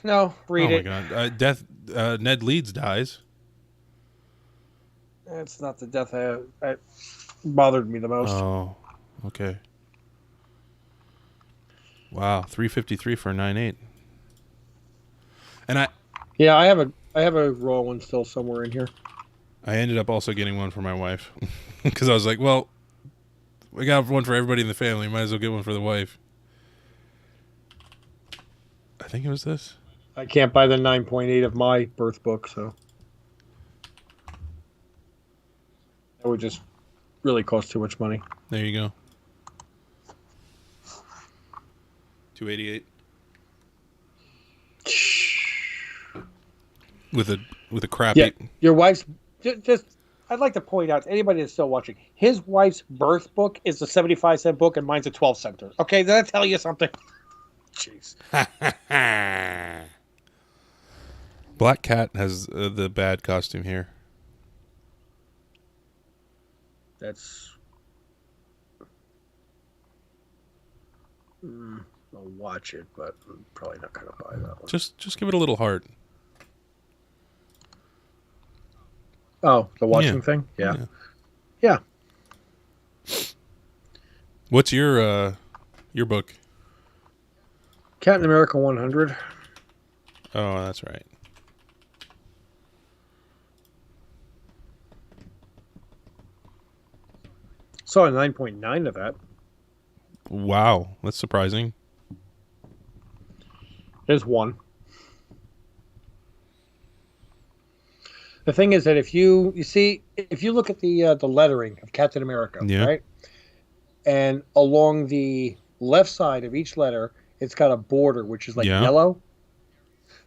No, read it. Oh my god! Ned Leeds dies. That's not the death that bothered me the most. Oh, okay. Wow, 353 for 9.8. And I have a raw one still somewhere in here. I ended up also getting one for my wife because I was like, well, we got one for everybody in the family. Might as well get one for the wife. I think it was this. I can't buy the 9.8 of my birth book, so that would just really cost too much money. There you go. 288 with a crappy. Yeah, your wife's just. I'd like to point out to anybody that's still watching, his wife's birth book is a 75-cent book and mine's a 12-center. Okay, did I tell you something? Jeez. Black Cat has the bad costume here. That's. I'll watch it, but I'm probably not going to buy that one. Just give it a little heart. Oh, the watching thing? Yeah. What's your book? Captain America 100. Oh, that's right. Saw a 9.9 of that. Wow, that's surprising. There's one. The thing is that if you look at the lettering of Captain America, right, and along the left side of each letter, it's got a border which is like yellow.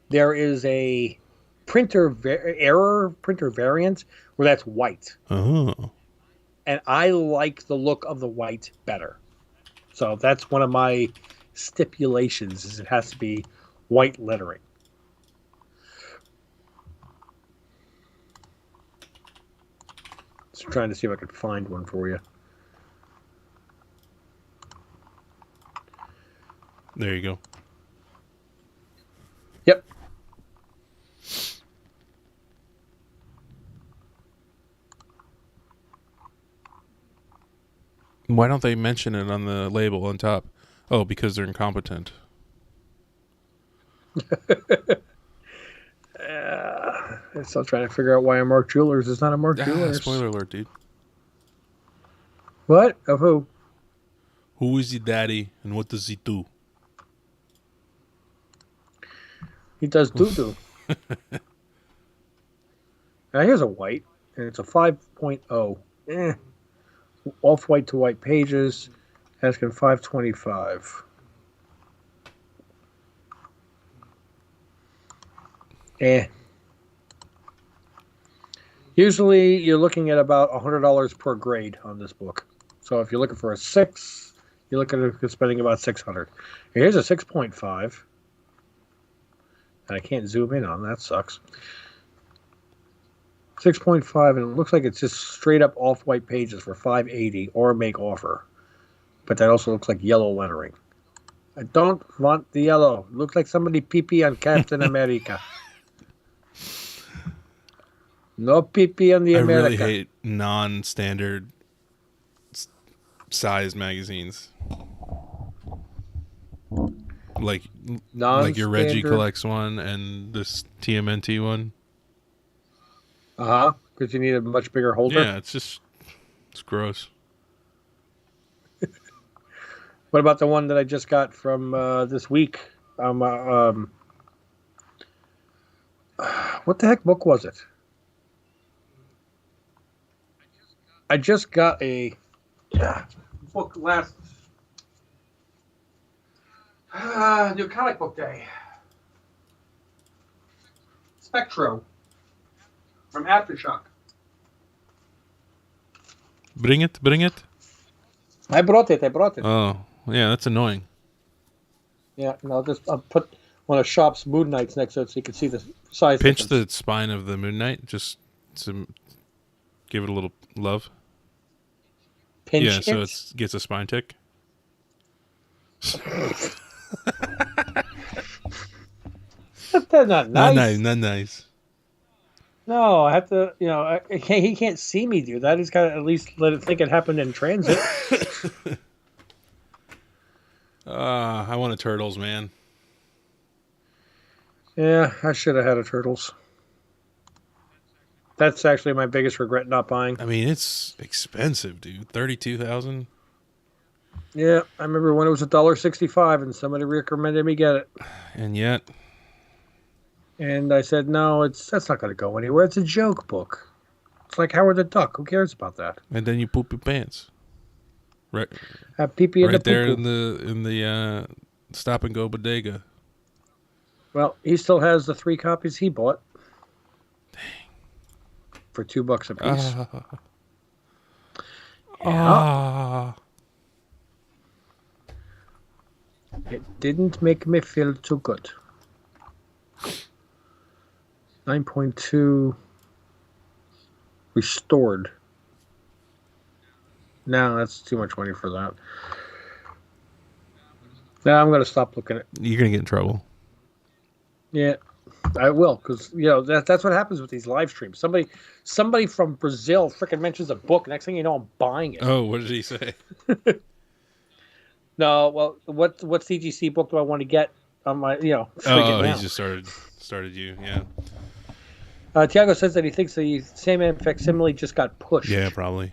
There is a printer variant where that's white. Oh. And I like the look of the white better. So that's one of my stipulations, is it has to be white lettering. Just trying to see if I could find one for you. There you go. Yep. Why don't they mention it on the label on top? Oh, because they're incompetent. I'm still trying to figure out why a Mark Jewelers is not a Mark Jewelers. Spoiler alert, dude. What? Of who? Who is he daddy and what does he do? He does doo-doo. Now here's a white, and it's a 5.0. Off-white to white pages, asking $5.25. Usually you're looking at about $100 per grade on this book. So if you're looking for a 6, you're looking at spending about $600. Here's a 6.5. And I can't zoom in on that. Sucks. 6.5, and it looks like it's just straight up off-white pages for $5.80 or make offer. But that also looks like yellow lettering. I don't want the yellow. It looks like somebody pee-pee on Captain America. No pee-pee on the America. I really hate non-standard size magazines. Like your Reggie Collects one and this TMNT one. Because you need a much bigger holder. Yeah, it's gross. What about the one that I just got from this week? What the heck book was it? I just got a book last new comic book day. Spectro from Aftershock. Bring it. I brought it. Oh, yeah, that's annoying. Yeah, no, I'll put one of Shop's Moon Knights next to it so you can see the size. Pinch difference. the spine of the Moon Knight just to give it a little love. Pinch yeah, it. so it gets a spine tick. That's not nice. Not nice. No, I have to. He can't see me do that. He's got to at least let it think it happened in transit. I want a Turtles, man. Yeah, I should have had a Turtles. That's actually my biggest regret not buying. I mean, it's expensive, dude. 32,000. Yeah, I remember when it was $1.65 and somebody recommended me get it. And yet, and I said, no, that's not going to go anywhere. It's a joke book. It's like Howard the Duck. Who cares about that? and then you poop your pants. Right, Have pee-pee in right the there poo-poo. in the stop and go bodega. Well, he still has the 3 copies he bought. Dang. For $2 a piece. Yeah. It didn't make me feel too good. 9.2 restored. No, that's too much money for that. Now I'm going to stop looking at. You're gonna get in trouble. Yeah, I will, because that's what happens with these live streams. Somebody from Brazil freaking mentions a book. Next thing you know, I'm buying it. Oh, what did he say? No, well, what CGC book do I want to get on my Oh, now. he just started you. Yeah. Tiago says that he thinks the Sandman facsimile just got pushed. Yeah, probably.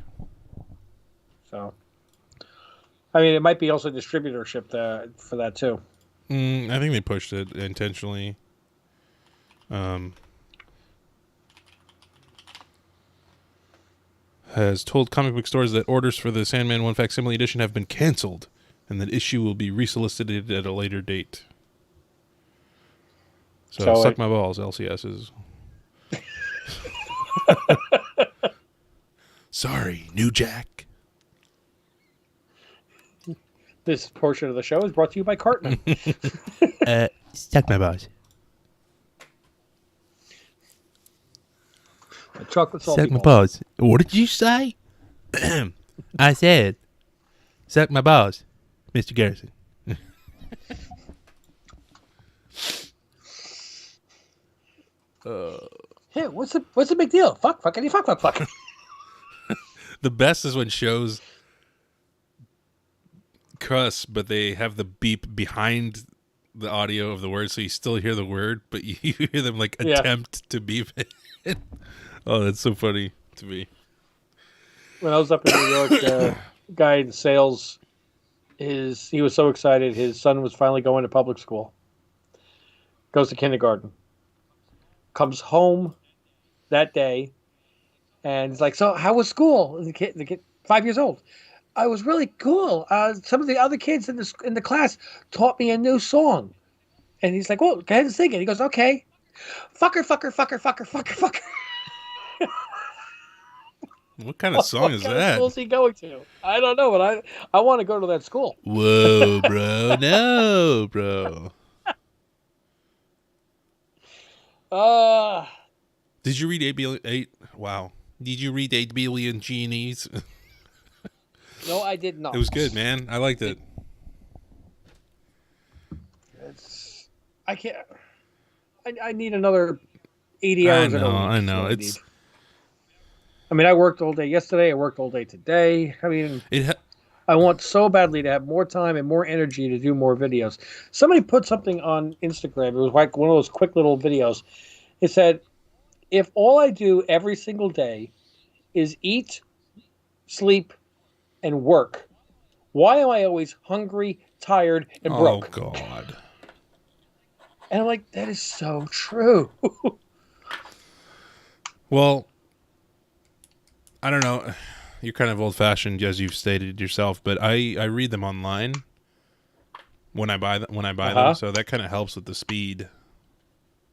So, I mean, it might be also distributorship for that too. I think they pushed it intentionally. Has told comic book stores that orders for the Sandman 1 facsimile edition have been canceled, and that issue will be resolicited at a later date. So suck my balls, LCSs. Sorry, New Jack. This portion of the show is brought to you by Cartman. Suck my balls. Chocolate salty Suck my balls. What did you say? I said, suck my balls, Mr. Garrison. Hey, what's the big deal? Fuckity fuck. The best is when shows cuss, but they have the beep behind the audio of the word, so you still hear the word, but you hear them like attempt to beep it. Oh, that's so funny to me. When I was up in New York, guy in sales, he was so excited. His son was finally going to public school. Goes to kindergarten. Comes home that day, and he's like, "So, how was school?" The kid, 5 years old. I was really cool. Some of the other kids in the class taught me a new song, and he's like, "Well, go ahead and sing it." He goes, "Okay." Fucker. What kind of song is What kind that? of school is he going to? I don't know, but I want to go to that school. Whoa, bro. No, bro. Did you read 8 billion? Wow. Did you read 8 billion genies? No, I did not. It was good, man. I liked it. I can't. I need another 80 hours in a week. I know. I worked all day yesterday. I worked all day today. I want so badly to have more time and more energy to do more videos. Somebody put something on Instagram. It was like one of those quick little videos. It said, if all I do every single day is eat, sleep, and work, Why am I always hungry, tired, and Oh broke? God. And I'm like, that is so true. Well, I don't know. You're kind of old-fashioned, as you've stated yourself, but I read them online when I buy them, so that kind of helps with the speed.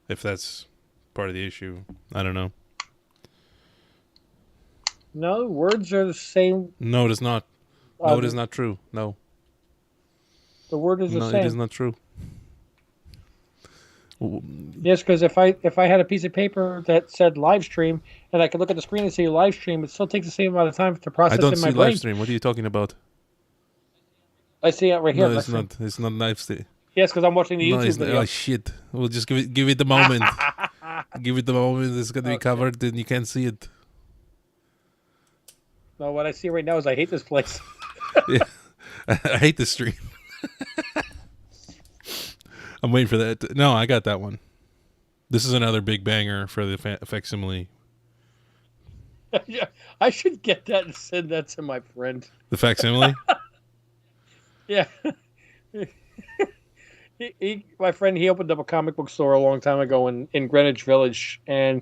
If that's part of the issue, I don't know. No, words are the same. No, it is not. No, it is not true. No. The word is the No, same. it is not true. Yes, because if I had a piece of paper that said live stream and I could look at the screen and see live stream, it still takes the same amount of time to process I don't in my see brain. live stream. What are you talking about? I see it right here. No, it's not. It's not live stream. Yes, because I'm watching the No, YouTube video. oh shit! We'll just give it the moment. Give it the moment. It's gonna be covered, and you can't see it. No, what I see right now is I hate this place. Yeah. I hate this stream. I'm waiting for that. No, I got that one. This is another big banger for the facsimile. Yeah, I should get that and send that to my friend. The facsimile? Yeah. My friend, he opened up a comic book store a long time ago in Greenwich Village, and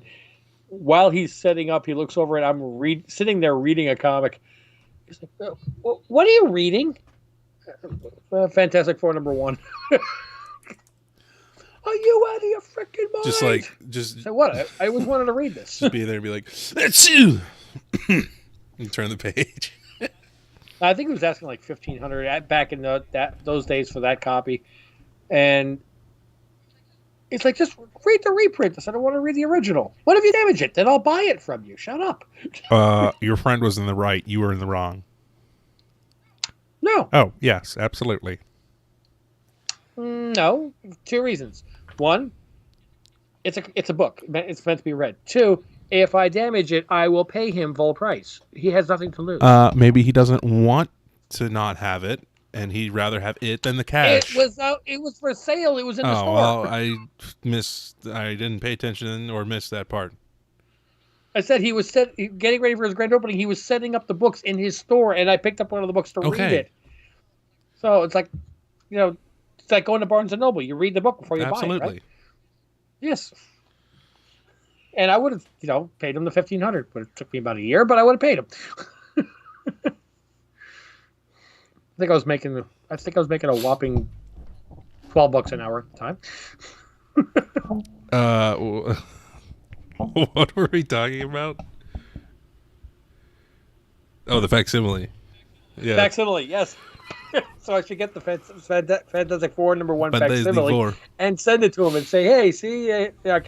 while he's setting up, he looks over and I'm sitting there reading a comic. He's like, "What are you reading?" Fantastic Four number 1. Are you out of your freaking mind? Just so what? I always wanted to read this. Just be there and be like, "That's you." And turn the page. I think he was asking like $1,500 back in those days for that copy, and it's like, just read the reprint. I said, I don't want to read the original. What if you damage it? Then I'll buy it from you. Shut up. Your friend was in the right. You were in the wrong. No. Oh yes, absolutely. No, 2 reasons. 1, it's a book. It's meant to be read. 2, if I damage it, I will pay him full price. He has nothing to lose. Maybe he doesn't want to not have it, and he'd rather have it than the cash. It was for sale. It was in the store. Well, I didn't pay attention or missed that part. I said he was getting ready for his grand opening. He was setting up the books in his store, and I picked up one of the books to read it. So it's like, it's like going to Barnes & Noble. You read the book before you buy it, right? Yes. And I would have, paid him the $1,500, but it took me about a year, but I would have paid him. I think I was making a whopping $12 an hour at the time. What were we talking about? Oh, the facsimile. Yeah. Facsimile, yes. So I should get the Fantastic Four number 1 facsimile and send it to him and say, hey, see,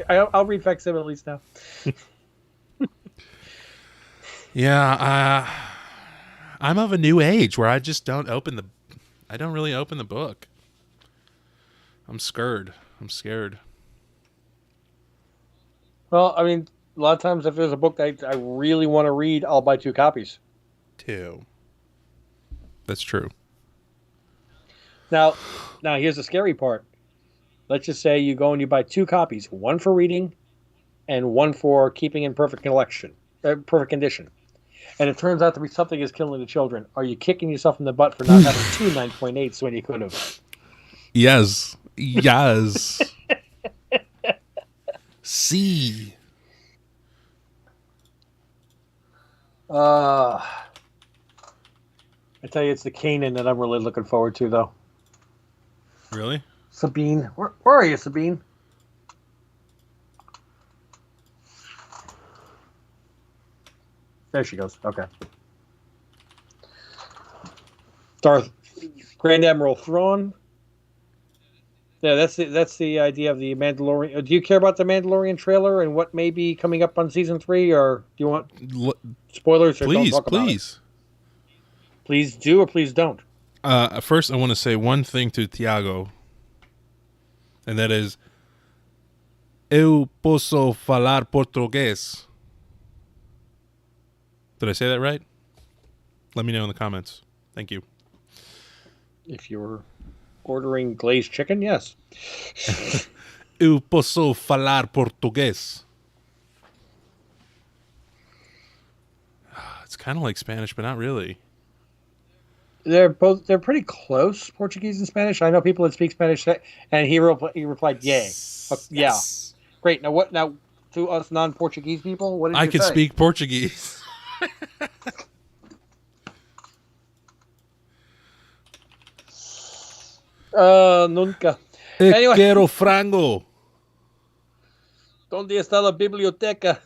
I'll read facsimiles now. Yeah, I'm of a new age where I just don't really open the book. I'm scared. Well, I mean, a lot of times if there's a book that I really want to read, I'll buy 2 copies. 2. That's true. Now here's the scary part. Let's just say you go and you buy 2 copies, 1 for reading and 1 for keeping in perfect condition. And it turns out to be Something Is Killing the Children. Are you kicking yourself in the butt for not having 2 9.8s when you could have? Yes. C. I tell you, it's the Kanan that I'm really looking forward to, though. Really? Sabine. Where are you, Sabine? There she goes. Okay. Grand Admiral Thrawn. Yeah, that's the idea of the Mandalorian. Do you care about the Mandalorian trailer and what may be coming up on season 3, or do you want spoilers? Or please, don't talk about please. It? Please do or please don't. First, I want to say one thing to Tiago, and that is, eu posso falar português. Did I say that right? Let me know in the comments. Thank you. If you're ordering glazed chicken, yes. Eu posso falar português. It's kind of like Spanish, but not really. they're pretty close, Portuguese and Spanish. I know people that speak Spanish, and he replied, "Yay, yeah, Yes. great." Now what? Now to us non-Portuguese people, what did I you can say? speak Portuguese. Nunca. E Anyway, quero frango. ¿dónde está la biblioteca?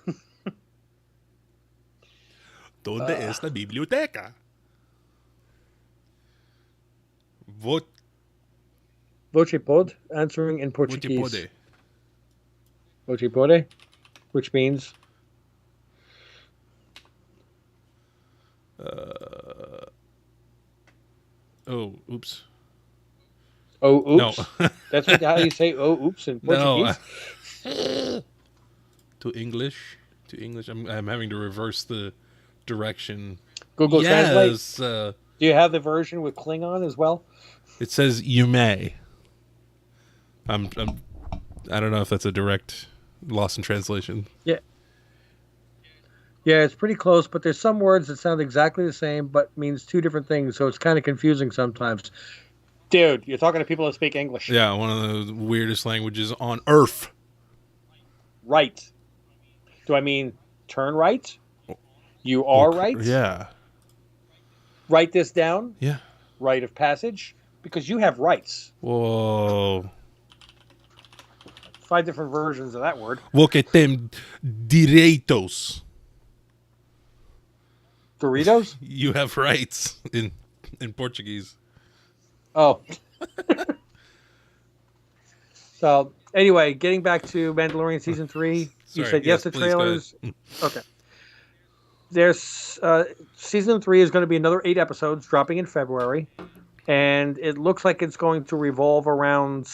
¿Dónde es la biblioteca? Voce Voce pod, answering in Portuguese. pode. Voce pode, which means Oh, oops. oh oops. No. That's how you say oh oops in Portuguese. No. To English. To English. I'm having to reverse the direction. Google Translate. Yes. Do you have the version with Klingon as well? It says you may. I don't know if that's a direct loss in translation. Yeah. Yeah, it's pretty close, but there's some words that sound exactly the same but means two different things, so it's kind of confusing sometimes. Dude, you're talking to people that speak English. Yeah, one of the weirdest languages on Earth. Right. Do I mean turn right? You are right? Yeah. Write this down. Yeah. Rite of passage. Because you have rights. Whoa. 5 different versions of that word. Vou que tem direitos. Doritos? You have rights in Portuguese. Oh. So, anyway, getting back to Mandalorian Season 3. You said yes to trailers. Okay. There's Season 3 is going to be another 8 episodes dropping in February. And it looks like it's going to revolve around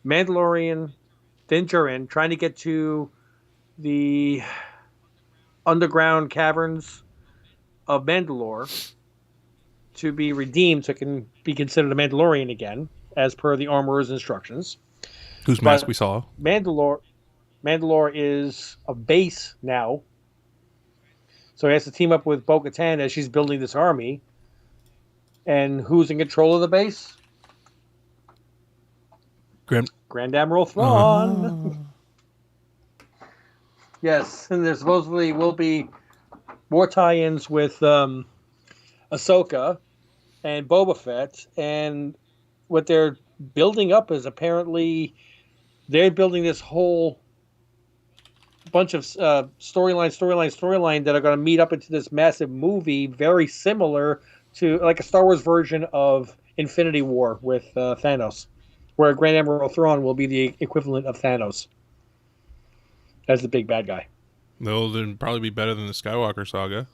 Mandalorian, Din Djarin, trying to get to the underground caverns of Mandalore to be redeemed so it can be considered a Mandalorian again, as per the armorer's instructions. Whose mask we saw. Mandalore is a base now. So he has to team up with Bo-Katan as she's building this army. And who's in control of the base? Grand Admiral Thrawn. Yes, and there supposedly will be more tie-ins with Ahsoka and Boba Fett. And what they're building up is apparently they're building this whole bunch of storyline that are going to meet up into this massive movie, very similar to like a Star Wars version of Infinity War with Thanos, where Grand Admiral Thrawn will be the equivalent of Thanos as the big bad guy. They'll then probably be better than the Skywalker saga.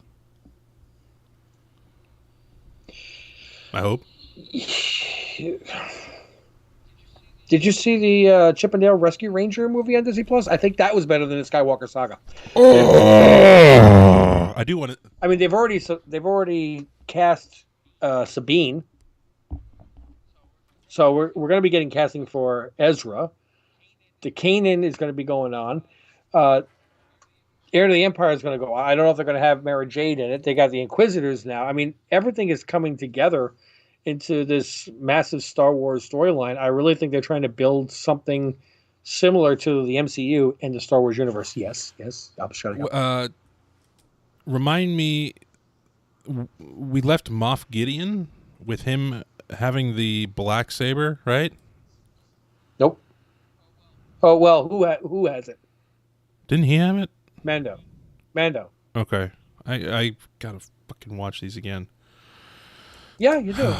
I hope. Did you see the Chip and Dale Rescue Ranger movie on Disney Plus? I think that was better than the Skywalker saga. I do want to. I mean, they've already cast Sabine, so we're going to be getting casting for Ezra. The Kanan is going to be going on. Heir to the Empire is going to go. I don't know if they're going to have Mara Jade in it. They got the Inquisitors now. I mean, everything is coming together into this massive Star Wars storyline. I really think they're trying to build something similar to the MCU in the Star Wars universe. Yes. I'm shutting up. Remind me, we left Moff Gideon with him having the black saber, right? Nope. Oh well, who has it? Didn't he have it? Mando. Okay, I gotta fucking watch these again. Yeah, you do.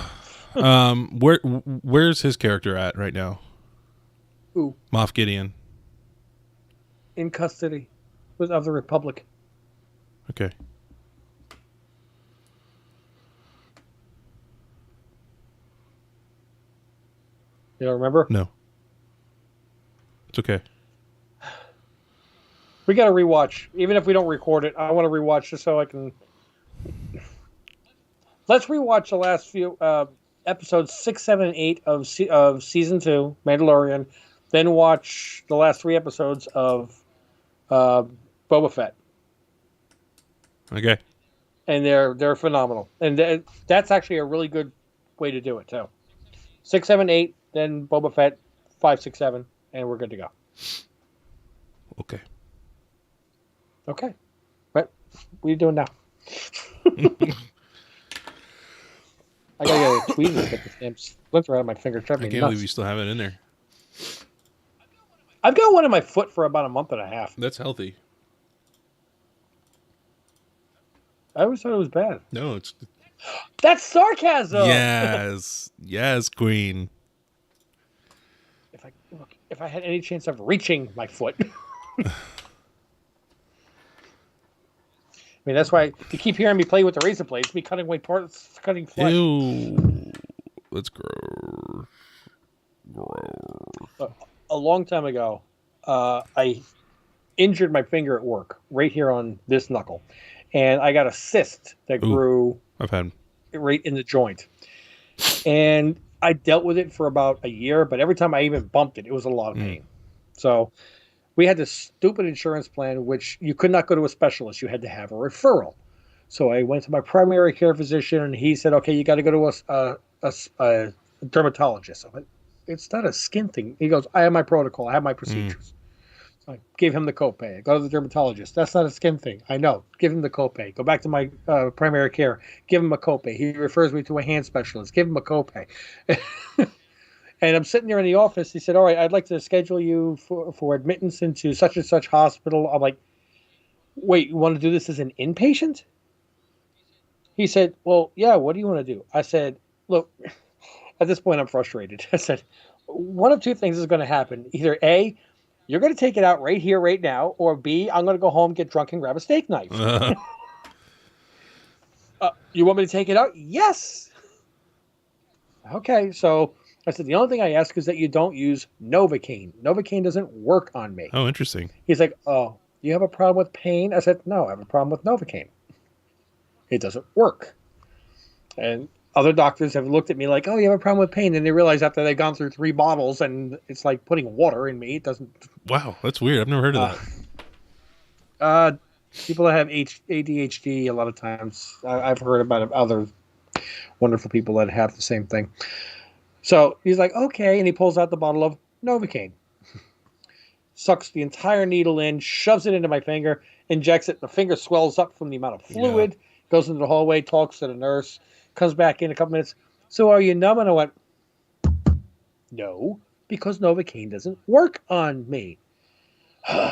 Where's his character at right now? Who? Moff Gideon. In custody of the Republic. Okay. You don't remember? No. It's okay. We got to rewatch. Even if we don't record it, I want to rewatch just so I can. Let's rewatch the last few episodes 6, 7, and 8 of season 2, Mandalorian. Then watch the last 3 episodes of Boba Fett. Okay. and they're phenomenal. And that's actually a really good way to do it too. 6, 7, 8, then Boba Fett 5, 6, 7, and we're good to go. Okay. Okay. What are you doing now? I gotta get a tweezer to get the damn splinter out of my finger. I can't believe you still have it in there. I've got one in my foot for about a month and a half. That's healthy. I always thought it was bad. No, it's... That's sarcasm! Yes. Yes, Queen. If I had any chance of reaching my foot. I mean, that's why you keep hearing me play with the razor blades, me cutting away parts, cutting flesh. Ew. Let's grow. A long time ago, I injured my finger at work, right here on this knuckle. And I got a cyst that grew right in the joint. And I dealt with it for about a year, but every time I even bumped it, it was a lot of pain. So we had this stupid insurance plan, which you could not go to a specialist. You had to have a referral. So I went to my primary care physician, and he said, okay, you got to go to a dermatologist. I went, it's not a skin thing. He goes, I have my protocol. I have my procedures. So I gave him the copay. I go to the dermatologist. That's not a skin thing. I know. Give him the copay. Go back to my primary care. Give him a copay. He refers me to a hand specialist. Give him a copay. And I'm sitting there in the office. He said, all right, I'd like to schedule you for admittance into such and such hospital. I'm like, wait, you want to do this as an inpatient? He said, well, yeah, what do you want to do? I said, look, at this point, I'm frustrated. I said, one of two things is going to happen. Either A, you're going to take it out right here, right now, or B, I'm going to go home, get drunk, and grab a steak knife. You want me to take it out? Yes. Okay, so I said, the only thing I ask is that you don't use Novocaine. Novocaine doesn't work on me. Oh, interesting. He's like, oh, you have a problem with pain? I said, no, I have a problem with Novocaine. It doesn't work. And other doctors have looked at me like, oh, you have a problem with pain. And they realize after they've gone through 3 bottles and it's like putting water in me, it doesn't. Wow, that's weird. I've never heard of that. People that have ADHD, a lot of times, I've heard about other wonderful people that have the same thing. So he's like, okay. And he pulls out the bottle of Novocaine, sucks the entire needle in, shoves it into my finger, injects it. The finger swells up from the amount of fluid, goes into the hallway, talks to the nurse, comes back in a couple minutes. So are you numb? And I went, no, because Novocaine doesn't work on me.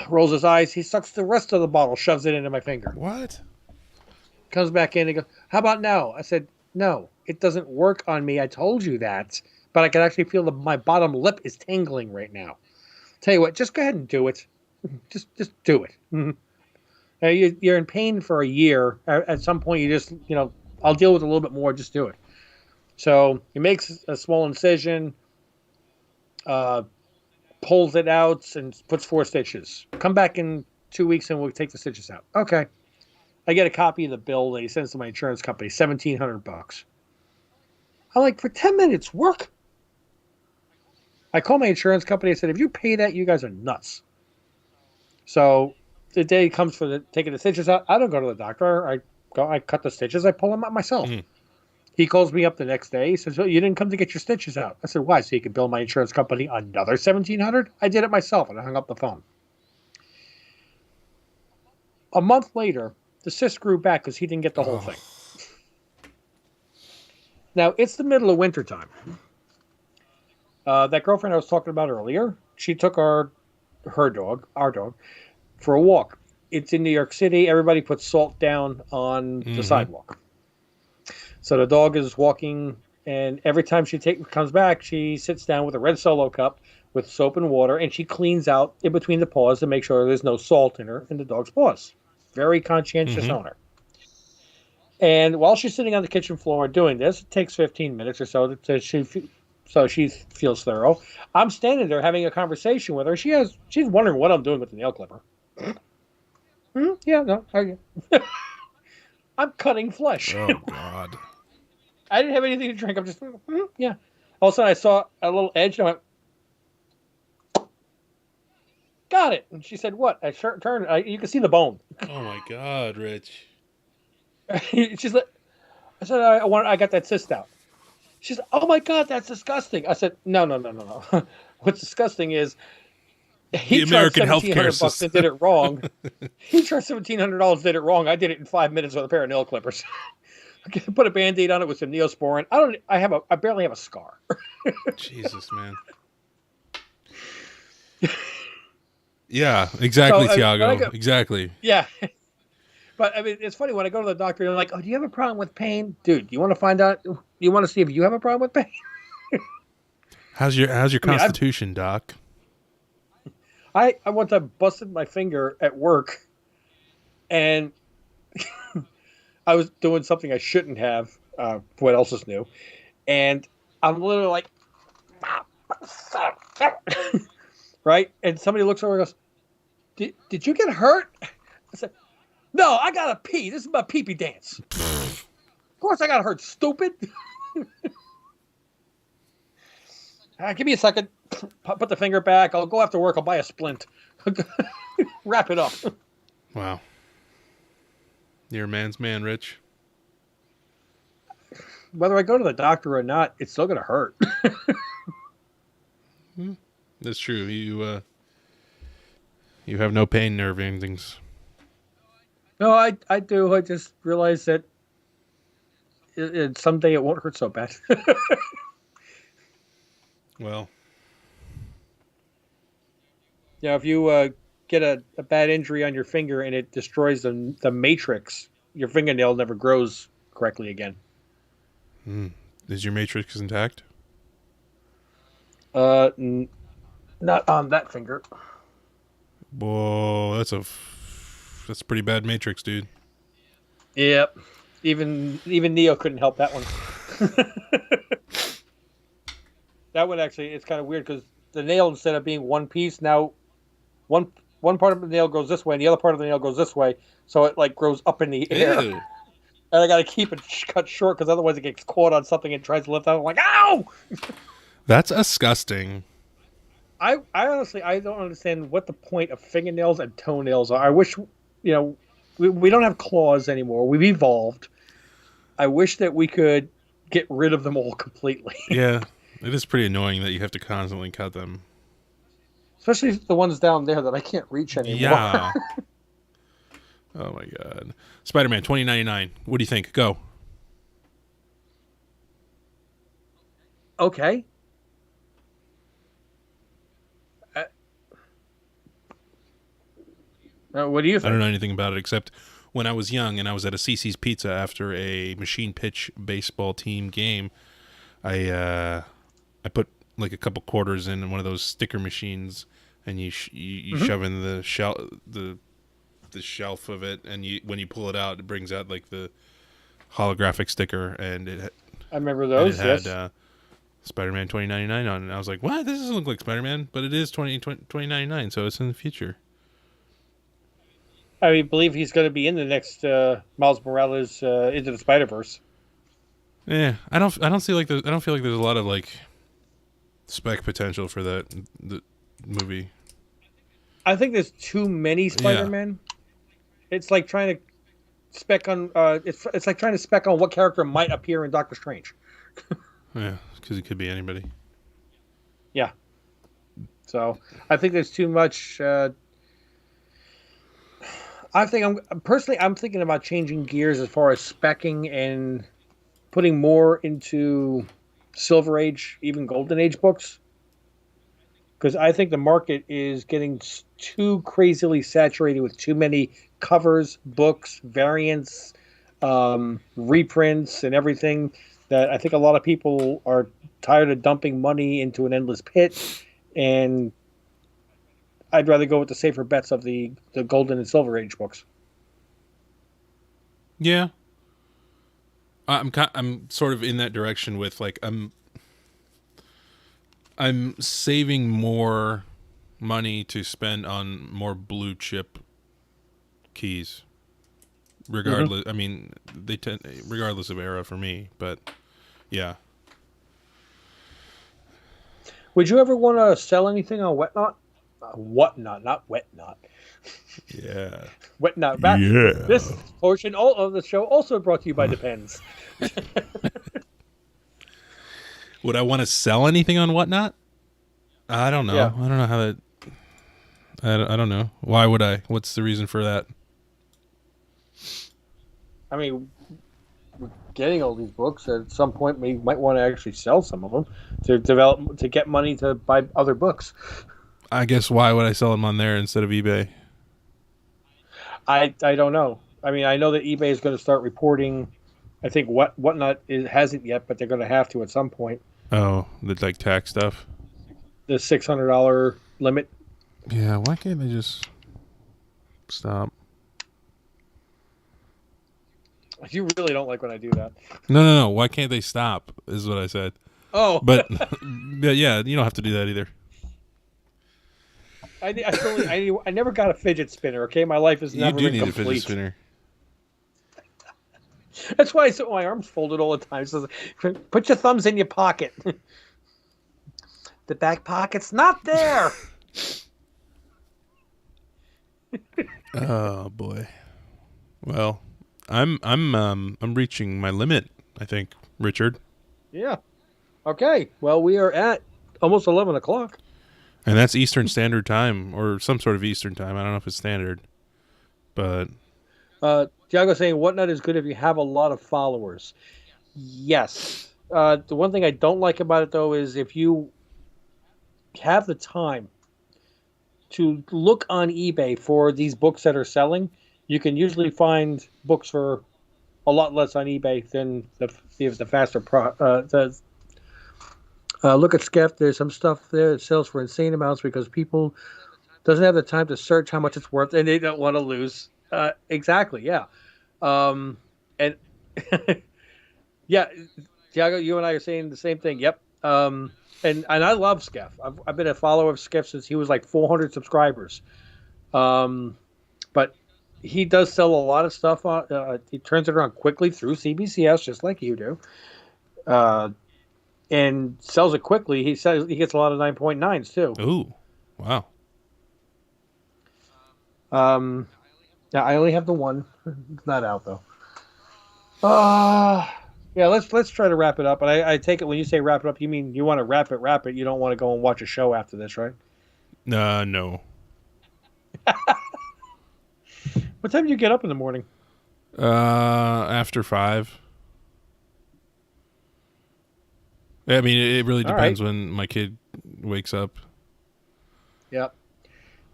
Rolls his eyes. He sucks the rest of the bottle, shoves it into my finger. What? Comes back in and goes, how about now? I said, no, it doesn't work on me. I told you that. But I can actually feel my bottom lip is tingling right now. Tell you what, just go ahead and do it. Just do it. You're in pain for a year. At some point, you just, I'll deal with it a little bit more. Just do it. So he makes a small incision, pulls it out, and puts 4 stitches. Come back in 2 weeks, and we'll take the stitches out. Okay. I get a copy of the bill that he sends to my insurance company, $1,700. I'm like, for 10 minutes, work? I call my insurance company. I said, if you pay that, you guys are nuts. So the day comes for taking the stitches out. I don't go to the doctor. I cut the stitches. I pull them out myself. Mm-hmm. He calls me up the next day. He says, well, you didn't come to get your stitches out. I said, why? So you can bill my insurance company another $1,700? I did it myself, and I hung up the phone. A month later, the cyst grew back because he didn't get the whole thing. Now, it's the middle of wintertime. That girlfriend I was talking about earlier, she took our dog, for a walk. It's in New York City. Everybody puts salt down on the sidewalk. So the dog is walking, and every time she comes back, she sits down with a red Solo cup with soap and water, and she cleans out in between the paws to make sure there's no salt in the dog's paws. Very conscientious owner. And while she's sitting on the kitchen floor doing this, it takes 15 minutes or so so she feels thorough. I'm standing there having a conversation with her. She's wondering what I'm doing with the nail clipper. Yeah, no. I'm cutting flesh. Oh, God. I didn't have anything to drink. I'm just, yeah. All of a sudden, I saw a little edge, and I went, got it. And she said, what? I turned. You can see the bone. Oh, my God, Rich. She's like, I said, I got that cyst out. She's like, oh my God, that's disgusting. I said, no, no, no, no, no. What's disgusting is The he charged American $1,700 healthcare and system. did it wrong. He charged $1,700, did it wrong. I did it in 5 minutes with a pair of nail clippers. Put a Band-Aid on it with some Neosporin. I barely have a scar. Jesus, man. Yeah, exactly, So Tiago. Exactly. yeah. But I mean, it's funny when I go to the doctor. They're like, "Oh, do you have a problem with pain, dude? You want to find out? You want to see if you have a problem with pain?" How's your I mean, constitution, Doc? I once I busted my finger at work, and I was doing something I shouldn't have. What else is new? And I'm literally like, right? And somebody looks over and goes, "Did you get hurt?" I said, "No, I gotta pee. This is my pee-pee dance." Of course, I got hurt, stupid. Give me a second. Put the finger back. I'll go after work. I'll buy a splint. Wrap it up. Wow. You're a man's man, Rich. Whether I go to the doctor or not, it's still gonna hurt. That's true. You have no pain nerve endings. No, I do. I just realized that someday it won't hurt so bad. Well, Yeah, if you get a bad injury on your finger and it destroys the matrix, your fingernail never grows correctly again. is your matrix intact? Not on that finger. Whoa, that's a pretty bad matrix, dude. Yep. Even Neo couldn't help that one. That one actually, it's kind of weird because the nail, instead of being one piece, now one part of the nail goes this way and the other part of the nail goes this way, so it like grows up in the air. Ew. And I got to keep it cut short because otherwise it gets caught on something and tries to lift out. I'm like, ow! That's disgusting. I honestly, I don't understand what the point of fingernails and toenails are. I wish, we don't have claws anymore. We've evolved. I wish that we could get rid of them all completely. Yeah, it is pretty annoying that you have to constantly cut them. Especially the ones down there that I can't reach anymore. Yeah. Oh my God. Spider-Man 2099. What do you think? Go. Okay. What do you think? I don't know anything about it except when I was young and I was at a CC's Pizza after a machine pitch baseball team game, I put like a couple quarters in one of those sticker machines, and you shove in the shelf of it, and when you pull it out, it brings out like the holographic sticker, and I remember those. It Yes. had Spider-Man 2099 on it. And I was like, what? This doesn't look like Spider-Man, but it is 2099, so it's in the future. I believe he's going to be in the next Miles Morales Into the Spider-Verse. Yeah, I don't feel like there's a lot of like spec potential for the movie. I think there's too many Spider-Men. Yeah. It's like trying to spec on. It's like trying to spec on what character might appear in Doctor Strange. Yeah, because it could be anybody. Yeah. So I think there's too much. I'm thinking about changing gears as far as speccing and putting more into Silver Age, even Golden Age books. Because I think the market is getting too crazily saturated with too many covers, books, variants, reprints, and everything, that I think a lot of people are tired of dumping money into an endless pit, and I'd rather go with the safer bets of the Golden and Silver Age books. Yeah, I'm sort of in that direction with like I'm saving more money to spend on more blue chip keys. Regardless, I mean, regardless of era for me, but yeah. Would you ever want to sell anything on Whatnot? Whatnot, not wetnot. Yeah. Whatnot. Yeah. This portion of the show also brought to you by Depends. Would I want to sell anything on Whatnot? I don't know. Yeah. I don't know how that. I don't know. Why would I? What's the reason for that? I mean, we're getting all these books. At some point, we might want to actually sell some of them to get money to buy other books. I guess why would I sell them on there instead of eBay? I don't know. I mean, I know that eBay is going to start reporting. I think Whatnot hasn't yet, but they're going to have to at some point. Oh, the like tax stuff. The $600 limit. Yeah, why can't they just stop? You really don't like when I do that. No. Why can't they stop? Is what I said. Oh, But yeah, you don't have to do that either. I never got a fidget spinner. Okay, my life is never You do been need a complete. fidget spinner. That's why I sit with my arms folded all the time. So put your thumbs in your pocket. The back pocket's not there. Oh boy. Well, I'm reaching my limit, I think, Richard. Yeah. Okay. Well, we are at almost 11 o'clock. And that's Eastern Standard Time or some sort of Eastern Time. I don't know if it's standard, but Tiago saying Whatnot is good if you have a lot of followers. Yes. The one thing I don't like about it though is if you have the time to look on eBay for these books that are selling, you can usually find books for a lot less on eBay than the faster look at Skeff. There's some stuff there that sells for insane amounts because people doesn't have the time to search how much it's worth and they don't want to lose. Exactly. Yeah. And yeah, Tiago, you and I are saying the same thing. Yep. And I love Skeff. I've been a follower of Skeff since he was like 400 subscribers. But he does sell a lot of stuff on. He turns it around quickly through CBCS, just like you do. And sells it quickly. He says he gets a lot of 9.9s too. ooh, wow. Yeah, I only have the one. It's not out though. Yeah, let's try to wrap it up. But I take it when you say wrap it up, you mean you want to wrap it. You don't want to go and watch a show after this, right? No. What time do you get up in the morning? After 5. I mean, it really depends when my kid wakes up. Yep.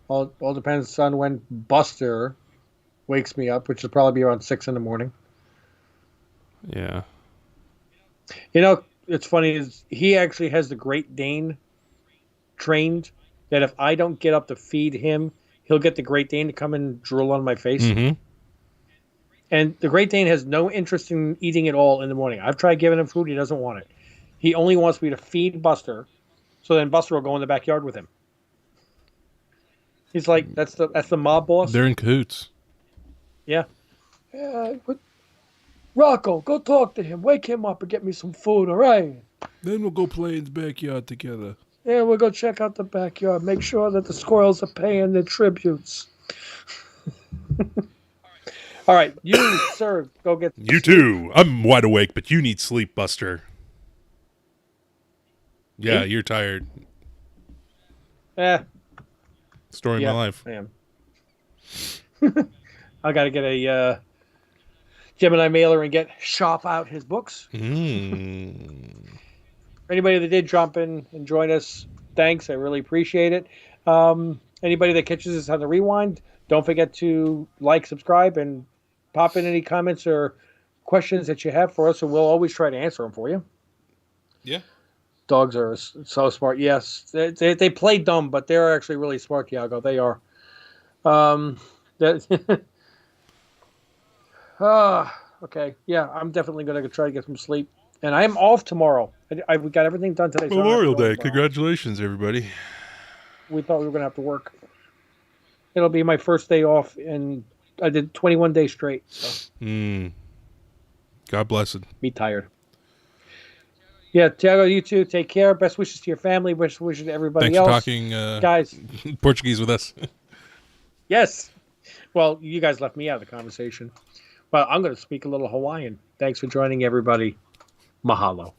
All depends on when Buster wakes me up, which will probably be around 6 in the morning. Yeah. You know, it's funny is he actually has the Great Dane trained that if I don't get up to feed him, he'll get the Great Dane to come and drool on my face. Mm-hmm. And the Great Dane has no interest in eating at all in the morning. I've tried giving him food. He doesn't want it. He only wants me to feed Buster, so then Buster will go in the backyard with him. He's like, that's the mob boss. They're in cahoots. Yeah. Rocco, go talk to him. Wake him up and get me some food, all right? Then we'll go play in the backyard together. Yeah, we'll go check out the backyard. Make sure that the squirrels are paying their tributes. All right, you, sir, go get... You too. I'm wide awake, but you need sleep, Buster. Yeah, you're tired. Story of my life. I am. I got to get a Gemini mailer and get shop out his books. Anybody that did jump in and join us, thanks. I really appreciate it. Anybody that catches us on the rewind, don't forget to like, subscribe, and pop in any comments or questions that you have for us, and we'll always try to answer them for you. Yeah. Dogs are so smart. Yes, they play dumb, but they're actually really smart, Iago. They are. Okay. Yeah, I'm definitely going to try to get some sleep. And I am off tomorrow. We got everything done today. Memorial Day. Congratulations, everybody. We thought we were going to have to work. It'll be my first day off, and I did 21 days straight. So. God bless it. Be tired. Yeah, Tiago, you too. Take care. Best wishes to your family. Best wishes to everybody Thanks else. for talking Guys. Portuguese with us. Yes. Well, you guys left me out of the conversation. Well, I'm going to speak a little Hawaiian. Thanks for joining, everybody. Mahalo.